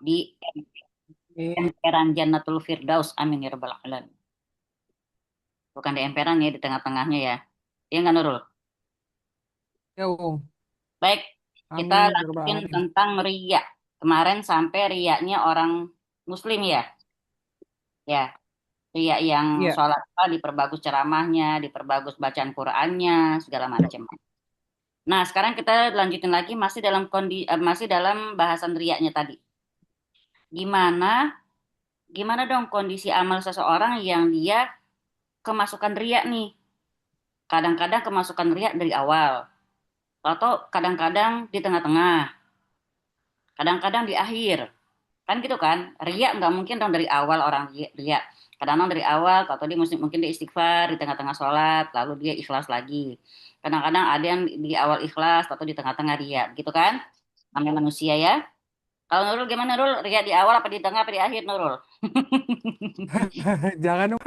di emperan Jannatul Firdaus. Amin ya rabbal alamin. Bukan di emperan ya, di tengah-tengahnya ya. Iya nggak Nurul? Ya, Om. Baik, kita Amin ya rabbal lanjutin alamin. tentang riya. Kemarin sampai riyanya orang Muslim ya. Ya, riya yang Iya. sholat apa, diperbagus ceramahnya, diperbagus bacaan Qur'annya, segala macam. Nah, sekarang kita lanjutin lagi masih dalam bahasan riyanya tadi. Gimana gimana dong kondisi amal seseorang yang dia kemasukan riya nih? Kadang-kadang kemasukan riya dari awal, atau kadang-kadang di tengah-tengah, kadang-kadang di akhir. Kan gitu kan? Riya nggak mungkin dong dari awal orang riya. Kadang-kadang dari awal, atau dia mungkin dia istighfar di tengah-tengah sholat, lalu dia ikhlas lagi. Kadang-kadang ada yang di awal ikhlas atau di tengah-tengah riya, gitu kan? Namanya manusia ya. Kalau Nurul gimana Nurul? Riya di awal apa di tengah apa di akhir Nurul? Jangan dong.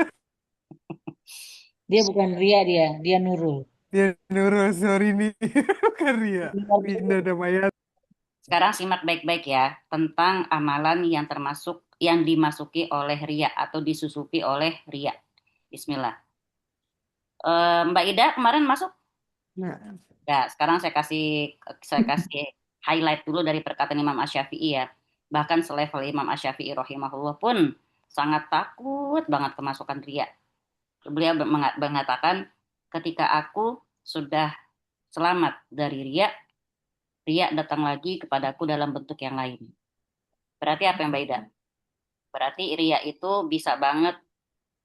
Dia bukan Ria dia Nurul. Dia Nurul, sorry nih. Bukan Ria. Pindah nama ya. Sekarang simak baik-baik ya tentang amalan yang termasuk yang dimasuki oleh riya atau disusupi oleh riya. Bismillah. Mbak Ida kemarin masuk? Nah, Ya, sekarang saya kasih highlight dulu dari perkataan Imam Asy-Syafi'i ya. Bahkan selevel Imam Asy-Syafi'i rahimahullah pun sangat takut banget kemasukan riya. Beliau mengatakan ketika aku sudah selamat dari riya, riya datang lagi kepadaku dalam bentuk yang lain. Berarti apa yang Mbak Ida? Berarti ria itu bisa banget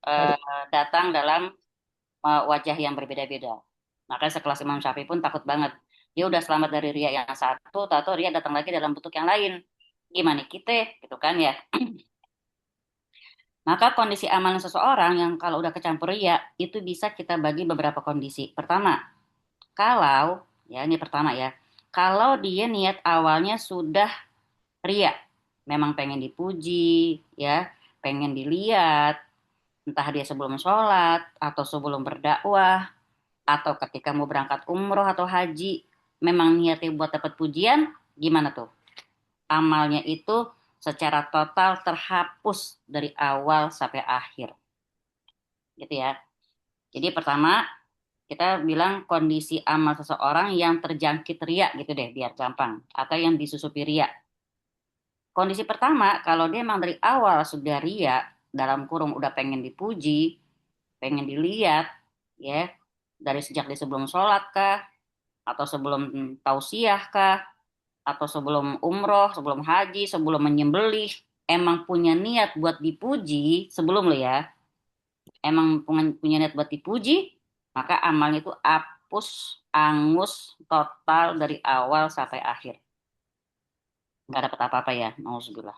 eh, datang dalam wajah yang berbeda-beda. Makanya sekelas Imam Syafi'i pun takut banget. Dia udah selamat dari ria yang satu, tahu ria datang lagi dalam bentuk yang lain. Gimana kita, gitu kan ya? Maka kondisi amal seseorang yang kalau udah kecampur ria, itu bisa kita bagi beberapa kondisi. Pertama, kalau, ya ini pertama ya, kalau dia niat awalnya sudah ria, memang pengen dipuji, ya, pengen dilihat, entah dia sebelum sholat atau sebelum berdakwah atau ketika mau berangkat umroh atau haji, memang niatnya buat dapat pujian, gimana tuh? Amalnya itu secara total terhapus dari awal sampai akhir, gitu ya. Jadi pertama kita bilang kondisi amal seseorang yang terjangkit riya gitu deh, biar gampang, atau yang disusupi riya. Kondisi pertama, kalau dia memang dari awal sudah riya, dalam kurung udah pengen dipuji, pengen dilihat, ya, dari sejak di sebelum sholat kah, atau sebelum tausiah kah, atau sebelum umroh, sebelum haji, sebelum menyembelih, emang punya niat buat dipuji sebelum lo ya, emang punya niat buat dipuji, maka amalnya itu hapus, angus, total dari awal sampai akhir. Nggak dapat apa-apa ya, nauzubillah.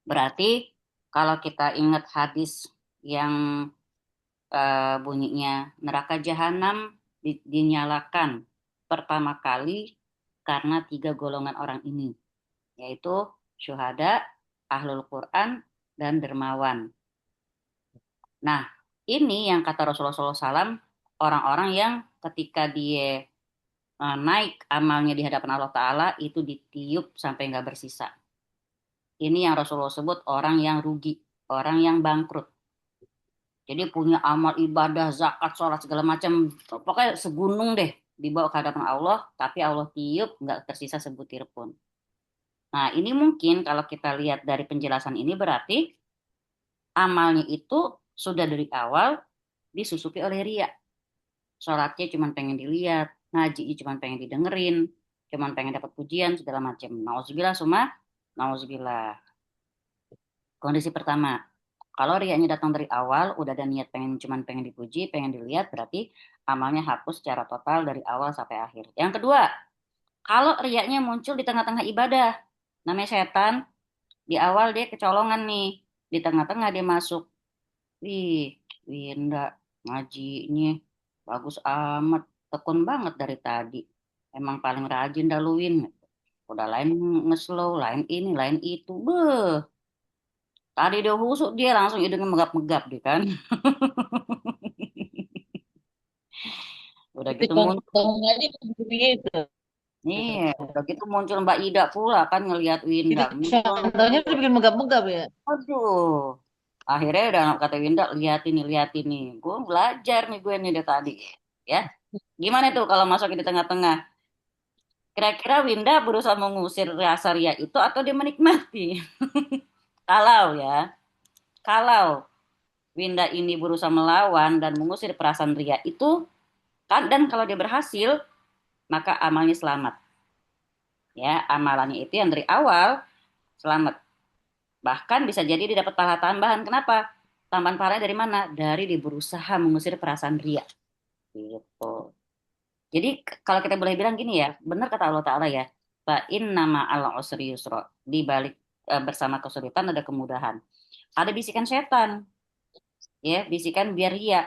Berarti kalau kita ingat hadis yang bunyinya neraka jahanam dinyalakan pertama kali karena tiga golongan orang ini, yaitu syuhada, ahlul Quran, dan dermawan. Nah, ini yang kata Rasulullah SAW, orang-orang yang ketika dia naik amalnya di hadapan Allah Ta'ala itu ditiup sampai nggak bersisa. Ini yang Rasulullah sebut orang yang rugi, orang yang bangkrut. Jadi punya amal ibadah, zakat, sholat segala macam, pokoknya segunung deh dibawa ke hadapan Allah, tapi Allah tiup nggak tersisa sebutir pun. Nah ini mungkin kalau kita lihat dari penjelasan ini berarti amalnya itu sudah dari awal disusupi oleh ria. Sholatnya cuma pengen dilihat, ngaji cuma pengen didengerin, cuma pengen dapat pujian segala macam. Nauzubillah summa, nauzubillah. Kondisi pertama, kalau riaknya datang dari awal, udah ada niat pengen cuman pengen dipuji, pengen dilihat, berarti amalnya hapus secara total dari awal sampai akhir. Yang kedua, kalau riaknya muncul di tengah-tengah ibadah, namanya setan, di awal dia kecolongan nih, di tengah-tengah dia masuk, wih, Winda ngajinya bagus amat, tekun banget dari tadi. Emang paling rajin daluin. Udah lain ngeslow, lain ini, lain itu. Beuh, tadi dia husuk dia langsung hidungnya megap-megap dia kan. Udah Itu gitu muncul. contohnya aja begini itu. Iya, udah gitu muncul Mbak Ida pula kan ngelihat Winda. Itu Muncul, contohnya udah bikin megap-megap ya. aduh. Akhirnya udah kata Winda, lihat ini. Gue belajar nih gue nih dari tadi. Ya, gimana tuh kalau masuk di tengah-tengah? Kira-kira Winda berusaha mengusir rasa ria itu atau dia menikmati? Kalau ya, kalau Winda ini berusaha melawan dan mengusir perasaan ria itu, kan dan kalau dia berhasil, maka amalnya selamat. Ya, amalannya itu yang dari awal selamat. Bahkan bisa jadi dia dapat pahala tambahan. Kenapa? Tambahan pahalanya dari mana? Dari dia berusaha mengusir perasaan ria. Gitu. Jadi kalau kita boleh bilang gini ya, benar kata Allah Ta'ala ya, fa inna ma'al usri yusra. Di balik bersama kesulitan ada kemudahan. Ada bisikan setan, ya, bisikan biar ria.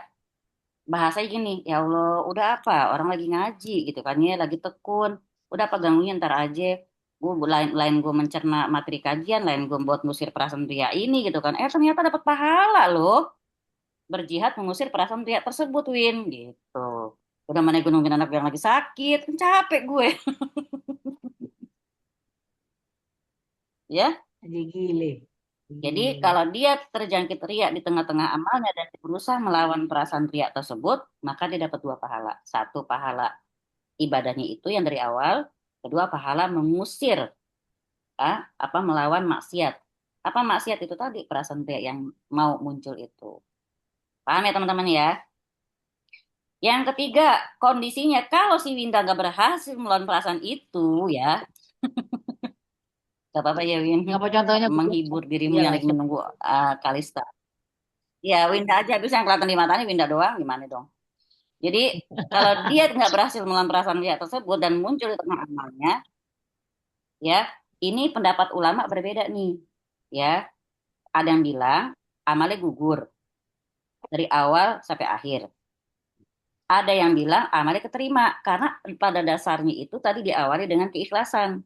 Bahasanya gini, ya Allah, udah apa? Orang lagi ngaji gitu kan ya, lagi tekun. Udah apa gangguin ntar aja. Gue lain gue mencerna materi kajian, lain gue buat ngusir perasaan ria ini gitu kan. Ternyata dapat pahala loh. Berjihad mengusir perasaan ria tersebut, Win. Gitu. Udah mana gue nungguin anak yang lagi sakit, kan capek gue. Ya, Jadi gile. jadi Gile. kalau dia terjangkit riak di tengah-tengah amalnya dan berusaha melawan perasaan riak tersebut, maka dia dapat dua pahala. Satu pahala ibadahnya itu yang dari awal, kedua pahala mengusir apa melawan maksiat. Apa maksiat itu tadi perasaan riak yang mau muncul itu. Paham ya teman-teman ya? Yang ketiga, kondisinya kalau si Winda nggak berhasil melawan perasaan itu ya, gak apa-apa ya Win, Apa contohnya Bu? menghibur dirimu yang Iyalah, lagi siapa? menunggu Kalista. Ya Winda aja, bisa yang kelihatan di matanya Winda doang, gimana dong? Jadi kalau dia nggak berhasil melawan perasaan dia tersebut dan muncul di tengah amalnya, ya ini pendapat ulama berbeda nih. Ya, ada yang bilang amalnya gugur dari awal sampai akhir. Ada yang bilang amalnya keterima karena pada dasarnya itu tadi diawali dengan keikhlasan.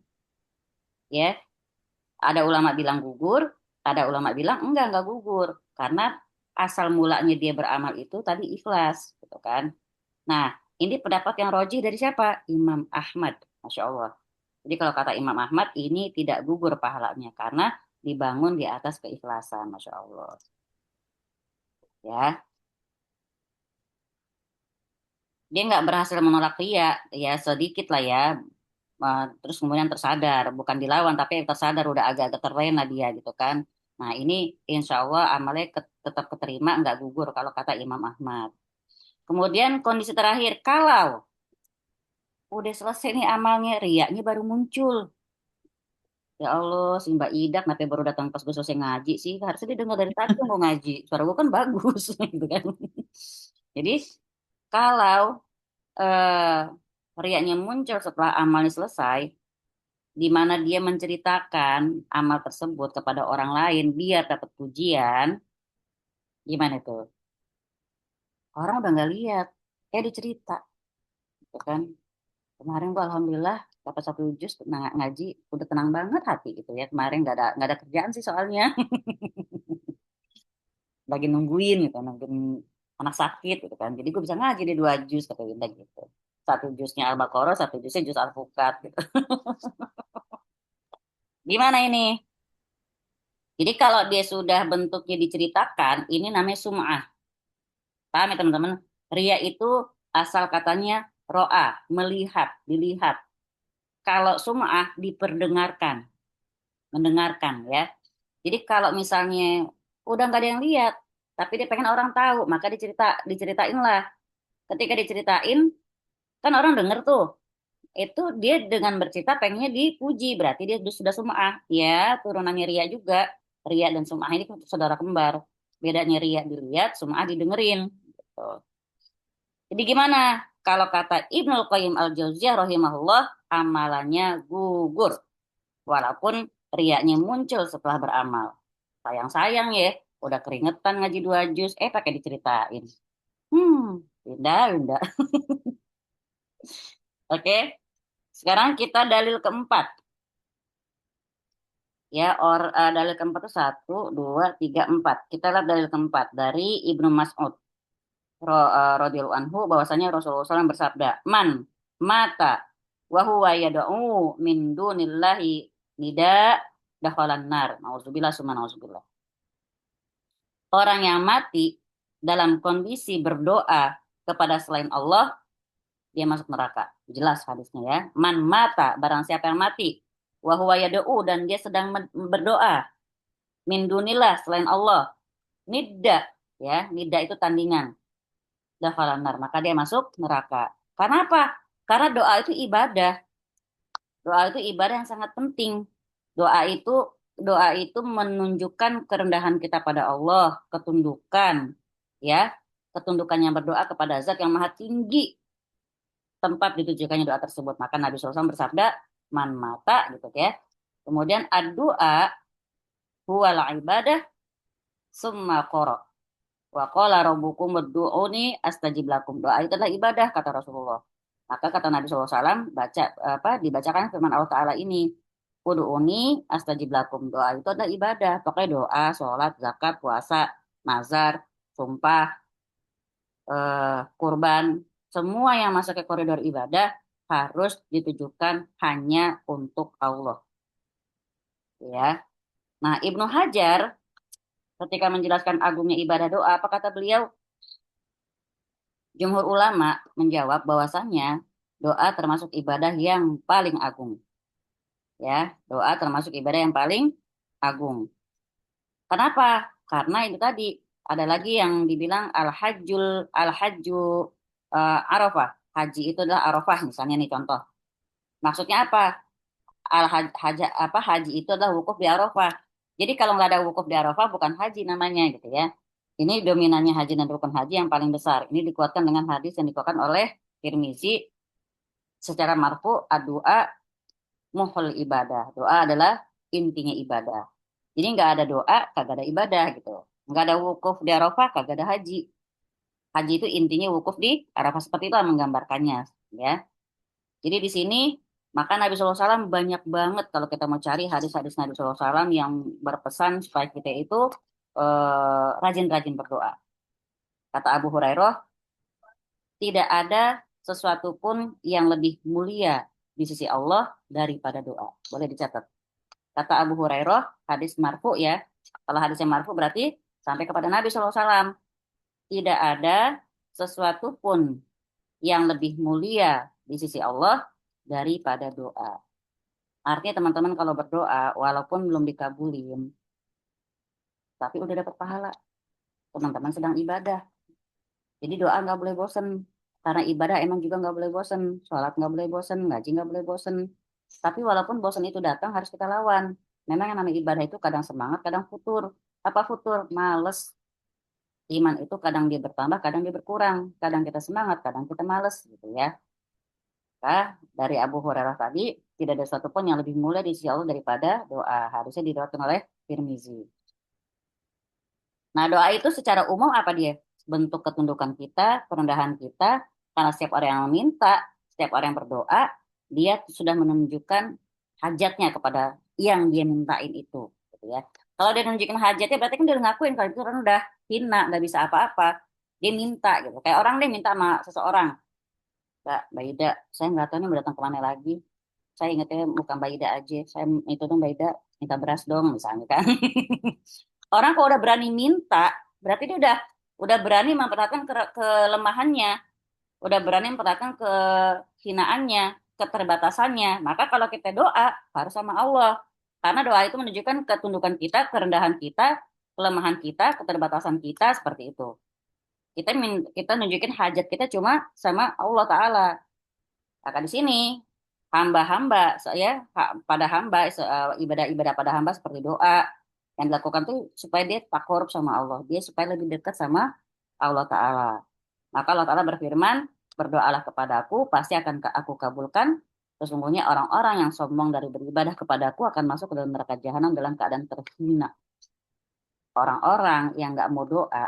Ya, ada ulama bilang gugur, ada ulama bilang enggak gugur karena asal mulanya dia beramal itu tadi ikhlas, gitu kan. Nah, ini pendapat yang roji dari siapa? Imam Ahmad, Masya Allah. Jadi kalau kata Imam Ahmad, ini tidak gugur pahalanya karena dibangun di atas keikhlasan, Masya Allah. Ya, dia nggak berhasil menolak ria, ya sedikit lah ya. Terus kemudian tersadar, bukan dilawan tapi tersadar udah agak-agak terlena dia gitu kan. Nah ini insya Allah amalnya tetap keterima, nggak gugur kalau kata Imam Ahmad. Kemudian kondisi terakhir, kalau udah selesai nih amalnya, riaknya baru muncul. Ya Allah, si Mbak Ida kenapa baru datang pas gue selesai ngaji sih? Harusnya dia dengar dari tadi gue ngaji. Suara gue kan bagus, gitu kan. Jadi kalau riaknya muncul setelah amalnya selesai, di mana dia menceritakan amal tersebut kepada orang lain biar dapat pujian, gimana tuh? Orang udah nggak lihat, dicerita, gitu kan? Kemarin gua alhamdulillah dapat satu juz ngaji, udah tenang banget hati gitu ya. Kemarin nggak ada kerjaan sih soalnya, lagi nungguin gitu, nungguin anak sakit gitu kan. Jadi gue bisa ngaji di dua juz kata Winda gitu. Satu juznya Al-Baqarah, satu juznya juz Al-Fukat gitu. Gimana ini? Jadi kalau dia sudah bentuknya diceritakan, ini namanya sum'ah. Paham ya teman-teman? Ria itu asal katanya ro'a, melihat, dilihat. Kalau sum'ah diperdengarkan, mendengarkan ya. Jadi kalau misalnya udah nggak ada yang lihat, tapi dia pengen orang tahu, maka diceritain lah. Ketika diceritain, kan orang denger tuh. Itu dia dengan bercerita pengennya dipuji, berarti dia sudah sum'ah. Ya, turunannya Ria juga. Ria dan sum'ah ini saudara kembar. Bedanya Ria dilihat, sum'ah didengerin. Gitu. Jadi gimana? Kalau kata Ibnul Qayyim Al-Jauziyah rahimahullah, amalannya gugur. Walaupun riaknya muncul setelah beramal. Sayang-sayang ya, udah keringetan ngaji dua juz, pakai diceritain. Pindah, pindah. Oke, sekarang kita dalil keempat. Ya, dalil keempat itu satu, dua, tiga, empat. Kita lihat dalil keempat dari Ibnu Mas'ud radhiyallahu anhu bahwasanya Rasulullah SAW bersabda, man mata wa huwa yad'u min dunillahi nida dakhalan nar. Nauzubillah summa nauzubillah. Orang yang mati dalam kondisi berdoa kepada selain Allah, dia masuk neraka. Jelas hadisnya ya. Man mata, barang siapa yang mati, wa huwa yad'u, dan dia sedang berdoa min dunillah, selain Allah. Nidda, ya, nidda itu tandingan. Dakhalan nar, maka dia masuk neraka. Karena apa? Karena doa itu ibadah. Doa itu ibadah yang sangat penting. Doa itu doa itu menunjukkan kerendahan kita pada Allah, ketundukan, ya, ketundukan yang berdoa kepada Zat yang Maha Tinggi, tempat ditujukannya doa tersebut. Maka Nabi SAW bersabda, man mata, gitu ya. Kemudian ad-doa huwal ibadah summa qara. Wa qala rabbukum ud'uni astajib lakum. Doa itu adalah ibadah, kata Rasulullah. Maka kata Nabi SAW, dibacakan firman Allah Ta'ala ini. Ud'uni astajib lakum. Doa itu adalah ibadah. Pokoknya doa, sholat, zakat, puasa, nazar, sumpah, kurban. Semua yang masuk ke koridor ibadah harus ditujukan hanya untuk Allah. Ya. Nah, Ibnu Hajar ketika menjelaskan agungnya ibadah doa, apa kata beliau? Jumhur ulama menjawab bahwasannya doa termasuk ibadah yang paling agung. Ya, doa termasuk ibadah yang paling agung. Kenapa? Karena itu tadi ada lagi yang dibilang al-hajju Arafah. Haji itu adalah Arafah misalnya nih contoh. Maksudnya apa? Haji itu adalah wukuf di Arafah. Jadi kalau nggak ada wukuf di Arafah bukan haji namanya gitu ya. Ini dominannya haji dan rukun haji yang paling besar. Ini dikuatkan dengan hadis yang dikuatkan oleh Tirmizi secara marfu, doa muhul ibadah. Doa adalah intinya ibadah. Jadi nggak ada doa, kagak ada ibadah gitu. Nggak ada wukuf di Arafah, kagak ada haji. Haji itu intinya wukuf di Arafah, seperti itu menggambarkannya, ya. Jadi di sini maka Nabi SAW banyak banget kalau kita mau cari hadis-hadis Nabi SAW yang berpesan supaya kita itu rajin-rajin berdoa. Kata Abu Hurairah, tidak ada sesuatu pun yang lebih mulia di sisi Allah daripada doa. Boleh dicatat. Kata Abu Hurairah, hadis marfu ya. Kalau hadisnya marfu berarti sampai kepada Nabi SAW. Tidak ada sesuatu pun yang lebih mulia di sisi Allah daripada doa. Artinya teman-teman kalau berdoa, walaupun belum dikabulin, tapi udah dapat pahala. Teman-teman sedang ibadah. Jadi doa nggak boleh bosen. Karena ibadah emang juga nggak boleh bosen. Sholat nggak boleh bosen, ngaji nggak boleh bosen. Tapi walaupun bosen itu datang harus kita lawan. Memang yang namanya ibadah itu kadang semangat, kadang futur. Apa futur? Males. Iman itu kadang dia bertambah, kadang dia berkurang. Kadang kita semangat, kadang kita males gitu ya. Nah, dari Abu Hurairah tadi, tidak ada sesuatu pun yang lebih mulia di sisi Allah daripada doa. Harusnya diriwayatkan oleh Tirmizi. Nah, doa itu secara umum apa dia? Bentuk ketundukan kita, kerendahan kita, karena setiap orang yang meminta, setiap orang yang berdoa, dia sudah menunjukkan hajatnya kepada yang dia mintain itu, gitu ya. Kalau dia nunjukin hajatnya, berarti kan dia ngakuin kalau itu rendah, hina, nggak bisa apa-apa. Dia minta gitu. Kayak orang dia minta sama seseorang, Mbak Ida, saya nggak tahu nih mau datang kemana lagi. Saya ingatnya bukan Mbak Ida aja, saya itu tuh Mbak Ida minta beras dong misalnya kan. Orang kalau udah berani minta, berarti dia udah berani memperhatikan kelemahannya, udah berani memperhatikan kehinaannya, keterbatasannya. Maka kalau kita doa harus sama Allah. Karena doa itu menunjukkan ketundukan kita, kerendahan kita, kelemahan kita, keterbatasan kita seperti itu. Kita nunjukin hajat kita cuma sama Allah Ta'ala. Maka di sini hamba-hamba saya pada hamba ibadah-ibadah pada hamba seperti doa yang dilakukan tuh supaya dia takarub sama Allah, dia supaya lebih dekat sama Allah Ta'ala. Maka Allah Ta'ala berfirman, berdoalah kepadaku, pasti akan aku kabulkan. Sesungguhnya orang-orang yang sombong dari beribadah kepadaku akan masuk ke dalam neraka jahanam dalam keadaan terhina. Orang-orang yang nggak mau doa,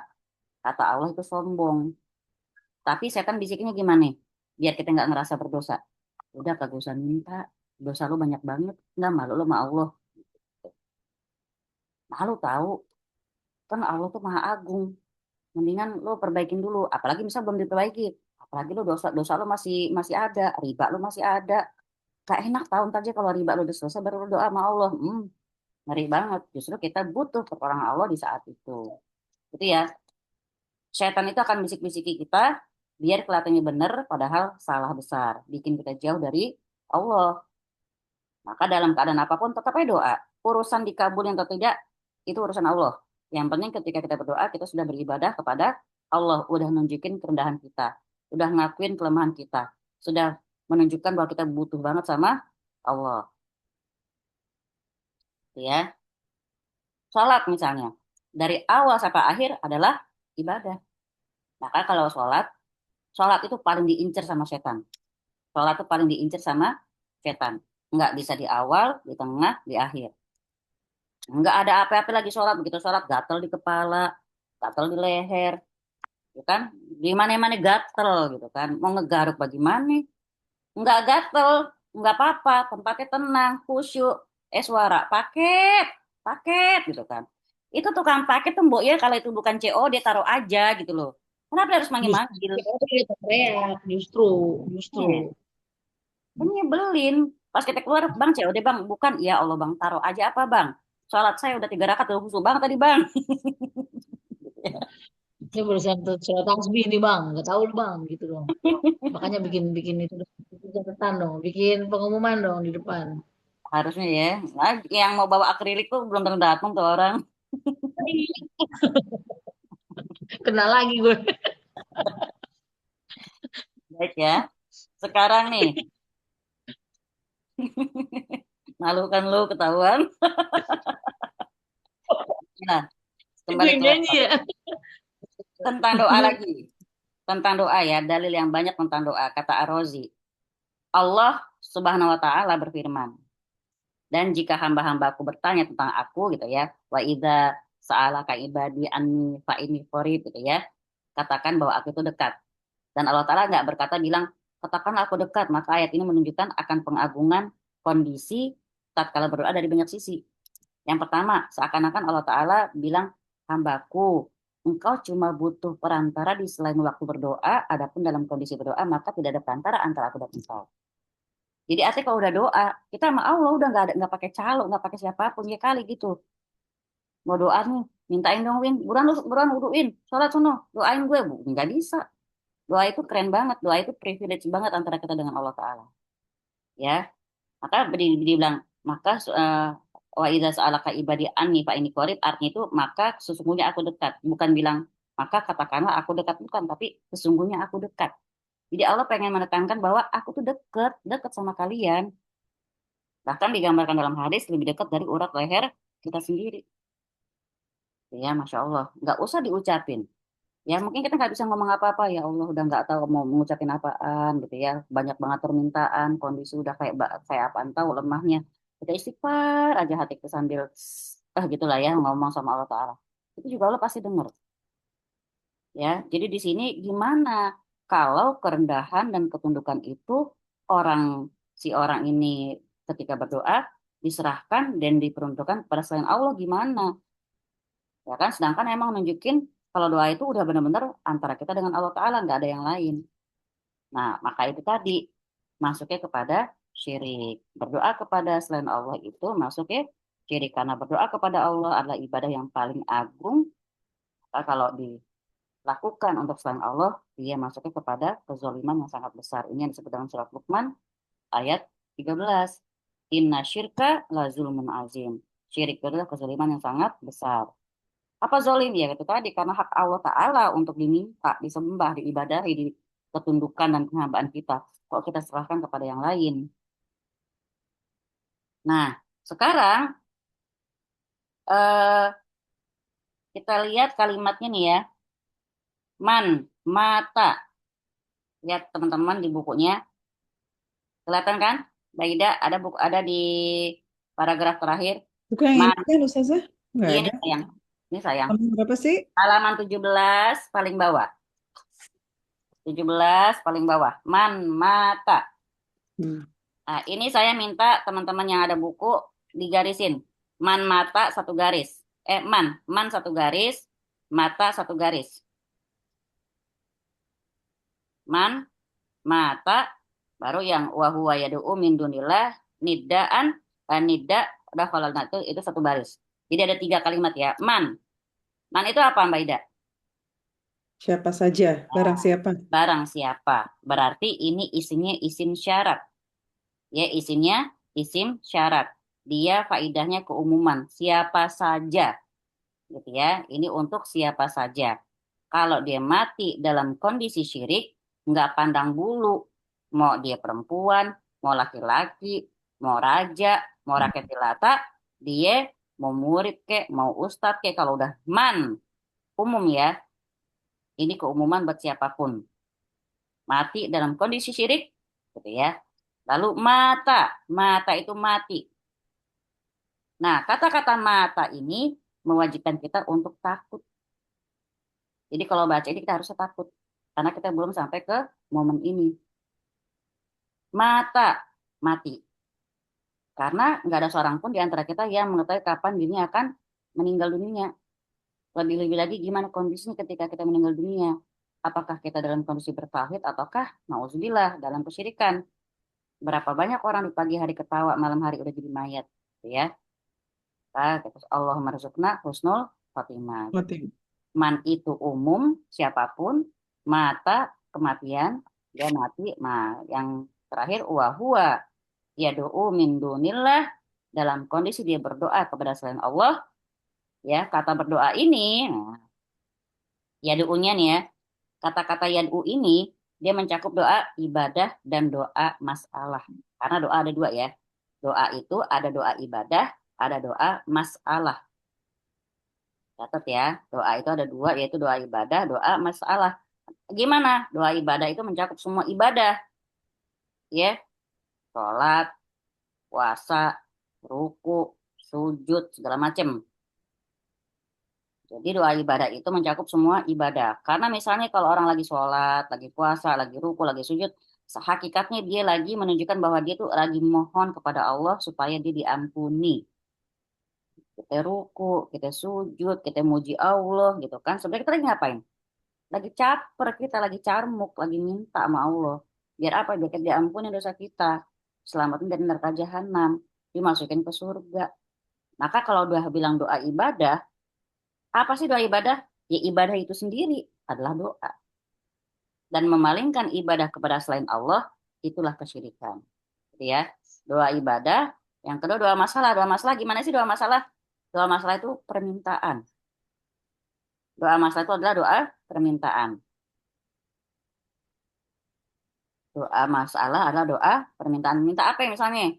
kata Allah itu sombong. Tapi setan bisiknya gimana? Biar kita nggak ngerasa berdosa. Udah kagak usah minta, dosa lu banyak banget, nggak malu lu sama Allah. Malu tahu, kan Allah tuh maha agung. Mendingan lu perbaikin dulu, apalagi misal belum diperbaiki. Apalagi lu dosa dosa lu masih ada, riba lu masih ada. Gak enak tahu ntar aja kalau riba lu udah selesai baru lu doa sama Allah. Ngeri banget. Justru kita butuh pertolongan Allah di saat itu. Itu ya. Setan itu akan bisik-bisiki kita biar kelihatannya benar padahal salah besar. Bikin kita jauh dari Allah. Maka dalam keadaan apapun tetap aja doa. Urusan dikabulin atau tidak itu urusan Allah. Yang penting ketika kita berdoa kita sudah beribadah kepada Allah, udah nunjukin kerendahan kita, udah ngakuin kelemahan kita, sudah menunjukkan bahwa kita butuh banget sama Allah. Ya, sholat misalnya dari awal sampai akhir adalah ibadah. Maka kalau sholat itu paling diincar sama setan. Sholat itu paling diincar sama setan. Nggak bisa di awal, di tengah, di akhir. Nggak ada apa-apa lagi sholat. Begitu sholat, gatel di kepala, gatel di leher. Gitu kan? Di mana-mana gatel gitu kan. Mau ngegaruk bagaimana? Nggak gatel, nggak apa-apa. Tempatnya tenang, khusyuk. Suara, paket, paket gitu kan. Itu tukang paket tuh mbok ya kalau itu bukan CO dia taruh aja gitu loh. Kenapa harus manggil-manggil? Justru dia teriak, justru. Kan nyebelin. Pas kita keluar, bang COD bang, bukan. Ya Allah bang, taruh aja apa bang? Sholat saya udah 3 rakaat, udah khusyuk banget tadi bang. Saya barusan sholat tasbih nih bang, nggak tahu lu bang, gitu dong. Makanya bikin bikin itu bikin catatan dong, bikin pengumuman dong di depan. Harusnya ya. Nah, yang mau bawa akrilik tuh belum tentu datang tuh orang. Kena lagi gue. Baik ya. Sekarang nih, malu kan lu ketahuan. Nah, Itu kembali yang ke nyanyi laptop. ya. Tentang doa lagi. Tentang doa ya, dalil yang banyak tentang doa. Kata Ar-Razi, Allah Subhanahu wa taala berfirman, dan jika hamba-hambaku bertanya tentang aku gitu ya, wa idza sa'alaka ibadi anni fa inni qarib gitu ya. Katakan bahwa aku itu dekat. Dan Allah Ta'ala nggak berkata bilang, katakanlah aku dekat. Maka ayat ini menunjukkan akan pengagungan kondisi tatkala berdoa dari banyak sisi. Yang pertama, seakan-akan Allah Ta'ala bilang, hambaku, engkau cuma butuh perantara di selain waktu berdoa, adapun dalam kondisi berdoa, maka tidak ada perantara antara aku dan engkau. Jadi artinya kalau udah doa, kita sama Allah udah nggak pakai calo, nggak pakai siapapun ya kali gitu. Mau doa nih, mintain dong Win, buruan wuduin, sholat sono, doain gue, bu, nggak bisa. Doa itu keren banget, doa itu privilege banget antara kita dengan Allah Ta'ala. Ya, maka dibilang, maka wa idza sa'alaka ibadi anni fa inni qarib, artinya itu maka sesungguhnya aku dekat. Bukan bilang maka katakanlah aku dekat, bukan, tapi sesungguhnya aku dekat. Jadi Allah pengen menekankan bahwa aku tuh dekat, dekat sama kalian. Bahkan digambarkan dalam hadis lebih dekat dari urat leher kita sendiri. Ya, Masya Allah. Nggak usah diucapin. Ya, mungkin kita nggak bisa ngomong apa-apa. Ya Allah, udah nggak tahu mau mengucapin apaan gitu ya. Banyak banget permintaan, kondisi udah kayak apaan tahu lemahnya. Kita istighfar aja hati kita sambil gitulah ya ngomong sama Allah Ta'ala. Itu juga Allah pasti dengar. Ya, jadi di sini gimana kalau kerendahan dan ketundukan itu orang si orang ini ketika berdoa diserahkan dan diperuntukkan pada selain Allah gimana? Ya kan, sedangkan emang nunjukin kalau doa itu udah benar-benar antara kita dengan Allah Ta'ala, nggak ada yang lain. Nah, maka itu tadi masuknya kepada syirik. Berdoa kepada selain Allah itu masuknya syirik. Karena berdoa kepada Allah adalah ibadah yang paling agung. Maka kalau dilakukan untuk selain Allah, dia masuknya kepada kezaliman yang sangat besar. Ini yang disebut dalam surat Luqman ayat 13. Inna syirka la zulmun azim. Syirik itu adalah kezaliman yang sangat besar. Apa zolim? Ya itu tadi, karena hak Allah Ta'ala untuk diminta, disembah, diibadahi, di ketundukan dan penghambaan kita. Kok kita serahkan kepada yang lain? Nah, sekarang eh, kita lihat kalimatnya nih ya. Man, mata. Lihat teman-teman di bukunya. Kelihatan kan? Mbak Ida, ada buku ada di paragraf terakhir. Buku yang ini Man, kan Ustazah? Nggak iya ada. nih sayang. Ini sayang. Halaman berapa sih? Halaman 17 paling bawah. 17 paling bawah. Man, mata. Hmm. Nah, ini saya minta teman-teman yang ada buku digarisin. Man mata satu garis. Man satu garis, mata satu garis. Man, mata, Baru yang wa huwa yad'u min dunillah niddaan nidda dakhalal itu satu baris. Jadi ada 3 kalimat ya. Man. Man itu apa Mbak Ida? Siapa saja, barang siapa. Barang siapa. Berarti ini isinya isim syarat. Ya, isinya isim syarat. Dia faidahnya keumuman. Siapa saja. Gitu ya. Ini untuk siapa saja. Kalau dia mati dalam kondisi syirik, nggak pandang bulu. Mau dia perempuan, mau laki-laki, mau raja, mau rakyat jelata, dia mau murid kek, mau ustadz kek, kalau udah man, umum ya, ini keumuman buat siapapun. Mati dalam kondisi syirik, gitu ya. Lalu mata itu mati. Nah, kata-kata mata ini mewajibkan kita untuk takut. Jadi kalau baca ini kita harus takut. Karena kita belum sampai ke momen ini. Mata mati. Karena nggak ada seorang pun di antara kita yang mengetahui kapan dirinya akan meninggal dunia. Lebih-lebih lagi gimana kondisinya ketika kita meninggal dunia. Apakah kita dalam kondisi bertauhid ataukah nauzubillah dalam kesyirikan. Berapa banyak orang di pagi hari ketawa, malam hari udah jadi mayat. Gitu ya. Allahumma rizukna husnul khotimah. Mati. Man itu umum, siapapun. Mata, kematian, dia mati. Nah, yang terakhir, huwa yad'u min dunillah, dalam kondisi dia berdoa kepada selain Allah. Ya, kata berdoa ini, nah, yad'unya nih ya, kata-kata yad'u ini, dia mencakup doa ibadah dan doa masalah. Karena doa ada 2 ya. Doa itu ada doa ibadah, ada doa masalah. Catat ya, doa itu ada 2, yaitu doa ibadah, doa masalah. Gimana? Doa ibadah itu mencakup semua ibadah. Ya, sholat, puasa, ruku, sujud, segala macam. Jadi doa ibadah itu mencakup semua ibadah. Karena misalnya kalau orang lagi sholat, lagi puasa, lagi ruku, lagi sujud, hakikatnya dia lagi menunjukkan bahwa dia tuh lagi mohon kepada Allah supaya dia diampuni. Kita ruku, kita sujud, kita muji Allah gitu kan. Sebenarnya kita lagi ngapain? Lagi caper, kita lagi carmuk, lagi minta sama Allah. Biar apa? Biar kita diampuni dosa kita. Selamatin dari neraka jahanam, dimasukin ke surga. Maka kalau udah bilang doa ibadah, apa sih doa ibadah? Ya ibadah itu sendiri adalah doa. Dan memalingkan ibadah kepada selain Allah, itulah kesyirikan. Gitu ya. Doa ibadah. Yang kedua doa masalah. Doa masalah gimana sih doa masalah? Doa masalah itu permintaan. Doa masalah itu adalah doa permintaan. Doa masalah adalah doa permintaan. Minta apa ya misalnya?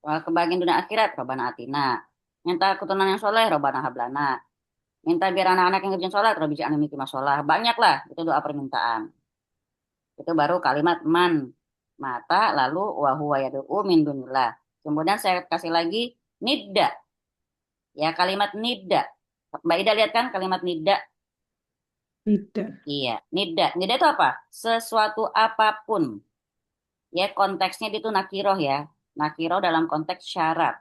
Kebahagiaan dunia akhirat, Rabbana atina. Minta keturunan yang soleh, Rabbana hablana. Minta biar anak-anak yang kerjaan sholat, Rabbi ja'alni muqimah sholat. Banyak lah, itu doa permintaan. Itu baru kalimat man. Mata, lalu wa huwa yad'u min dunillah. Kemudian saya kasih lagi nidda. Ya, kalimat nidda. Mbak Ida lihat kan kalimat nidda? Tidak. Iya, nidda. Nidda itu apa? Sesuatu apapun. Ya, konteksnya itu nakiroh ya. Nakiroh dalam konteks syarat.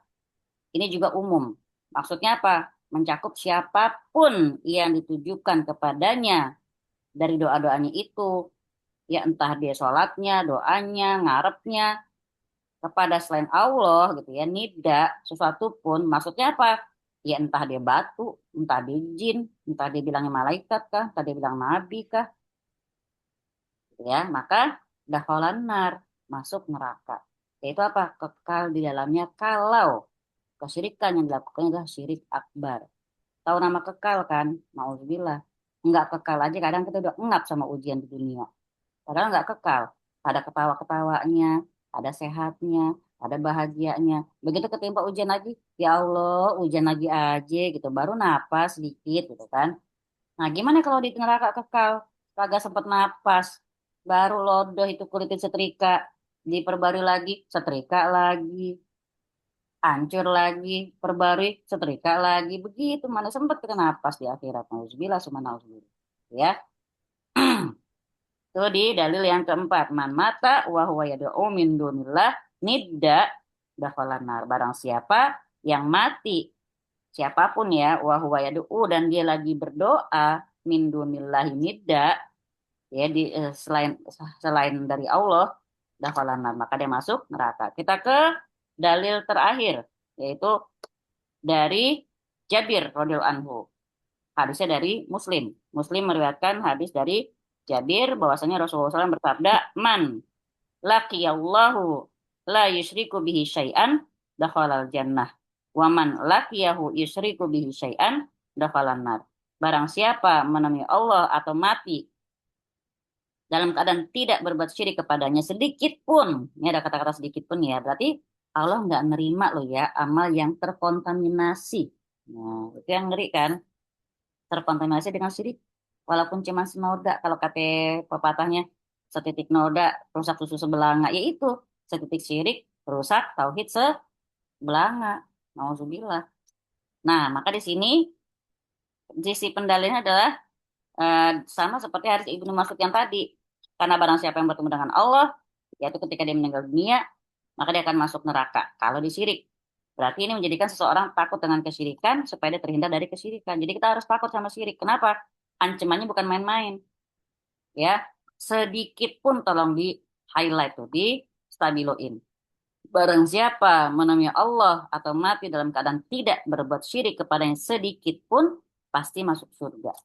Ini juga umum. Maksudnya apa? Mencakup siapapun yang ditujukan kepadanya dari doa-doanya itu. Ya entah dia sholatnya, doanya, ngarepnya kepada selain Allah gitu ya. Nida, sesuatu pun. Maksudnya apa? Ya entah dia batu, entah dia jin, entah dia bilangnya malaikat kah, entah dia bilang nabi kah. Gitu ya, maka dakhalan nar, masuk neraka. Yaitu apa? Kekal di dalamnya kalau kesyirikan yang dilakukan adalah syirik akbar. Tahu nama kekal kan? Nauzubillah. Enggak kekal aja kadang kita udah engap sama ujian di dunia. Padahal enggak kekal. Ada ketawa-ketawanya, ada sehatnya, ada bahagianya. Begitu ketimpa ujian lagi, ya Allah, ujian lagi aja gitu. Baru napas sedikit gitu kan. Nah, gimana kalau di neraka kekal? Kagak sempat napas. Baru lodoh itu kulitin setrika. Diperbarui lagi, setrika lagi. Hancur lagi, perbarui, setrika lagi. Begitu, mana sempat kita napas di akhirat. Nauzubillah, summa nauzubillah. Ya, itu di dalil yang keempat. Man mata wa huwa yad'u min dunillah nidda dakhalan nar. Barang siapa yang mati, siapapun ya, wa huwa yad'u dan dia lagi berdoa min dunillahi nidda, ya selain dari Allah, dakhalan nar. Maka dia masuk neraka. Kita ke dalil terakhir, yaitu dari Jabir radhiyallahu anhu. Hadisnya dari Muslim. Muslim meriwayatkan hadis dari Jabir bahwasanya Rasulullah SAW bersabda, "Man laqiyallahu la yusyriku bihi syai'an dakhalal jannah. Wa man laqiyahu yusyriku bihi syai'an dakhalan nar." Barang siapa menemui Allah atau mati dalam keadaan tidak berbuat syirik kepadanya sedikit pun, ini ada kata-kata sedikit pun ya, berarti Allah nggak nerima loh ya amal yang terkontaminasi. Nah, itu yang ngeri kan, terkontaminasi dengan syirik. Walaupun cuma senoda, kalau kata pepatahnya, setitik noda rusak susu sebelanga, yaitu setitik syirik rusak tauhid sebelanga. Nauzubillah. Nah, maka di sini sisi pendalilannya adalah sama seperti hadis Ibnu Mas'ud yang tadi. Karena barang siapa yang bertemu dengan Allah, yaitu ketika dia meninggal dunia, maka dia akan masuk neraka kalau disyirik. Berarti ini menjadikan seseorang takut dengan kesyirikan supaya dia terhindar dari kesyirikan. Jadi kita harus takut sama syirik. Kenapa? Ancamannya bukan main-main. Ya, sedikit pun tolong di highlight tuh, di stabiloin. Barang siapa menemui Allah atau mati dalam keadaan tidak berbuat syirik kepadanya sedikit pun, pasti masuk surga.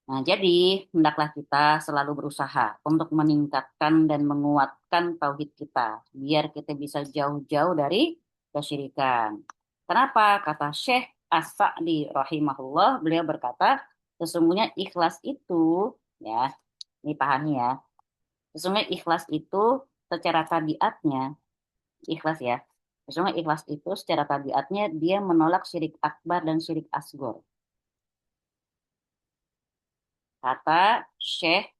Nah, jadi hendaklah kita selalu berusaha untuk meningkatkan dan menguatkan tauhid kita, biar kita bisa jauh-jauh dari kesyirikan. Kenapa? Kata Syekh As-Sa'di rahimahullah, beliau berkata, sesungguhnya ikhlas itu, ya, ini pahami ya, sesungguhnya ikhlas itu secara tabiatnya, ikhlas ya, sesungguhnya ikhlas itu secara tabiatnya dia menolak syirik akbar dan syirik asgor. Kata Syekh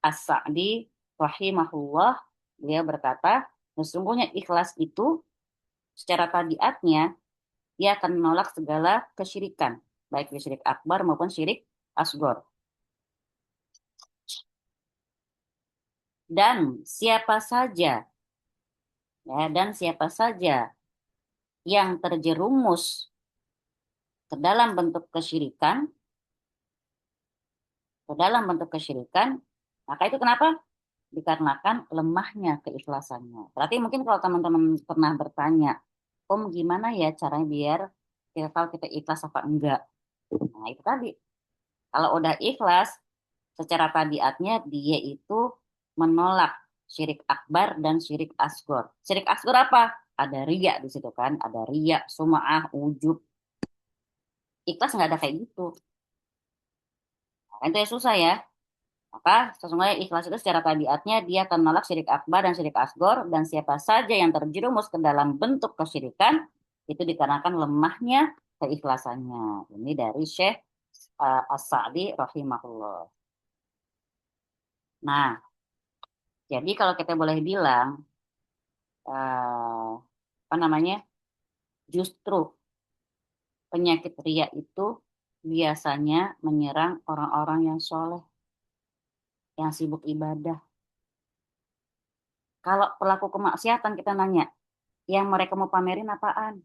As-Sa'di rahimahullah, dia berkata, sesungguhnya ikhlas itu secara tabiatnya dia akan menolak segala kesyirikan, baik syirik akbar maupun syirik asgor. Dan siapa saja yang terjerumus ke dalam bentuk kesyirikan, maka itu kenapa? Dikarenakan lemahnya keikhlasannya. Berarti mungkin kalau teman-teman pernah bertanya, Om gimana ya caranya biar kita tahu kita ikhlas apa enggak? Nah itu tadi, kalau udah ikhlas, secara tabiatnya dia itu menolak syirik akbar dan syirik asgor. Syirik asgor apa? Ada riya di situ kan, ada riya, sum'ah, ujub. Ikhlas nggak ada kayak gitu. Nah, itu ya susah ya. Maka sesungguhnya ikhlas itu secara tabiatnya dia akan menolak syirik akbar dan syirik asgor, dan siapa saja yang terjerumus ke dalam bentuk kesyirikan itu dikarenakan lemahnya keikhlasannya. Ini dari Syekh As-Sa'di rahimahullah. Nah, jadi kalau kita boleh bilang apa namanya? Justru penyakit riya itu biasanya menyerang orang-orang yang soleh, yang sibuk ibadah. Kalau pelaku kemaksiatan kita nanya, yang mereka mau pamerin apaan?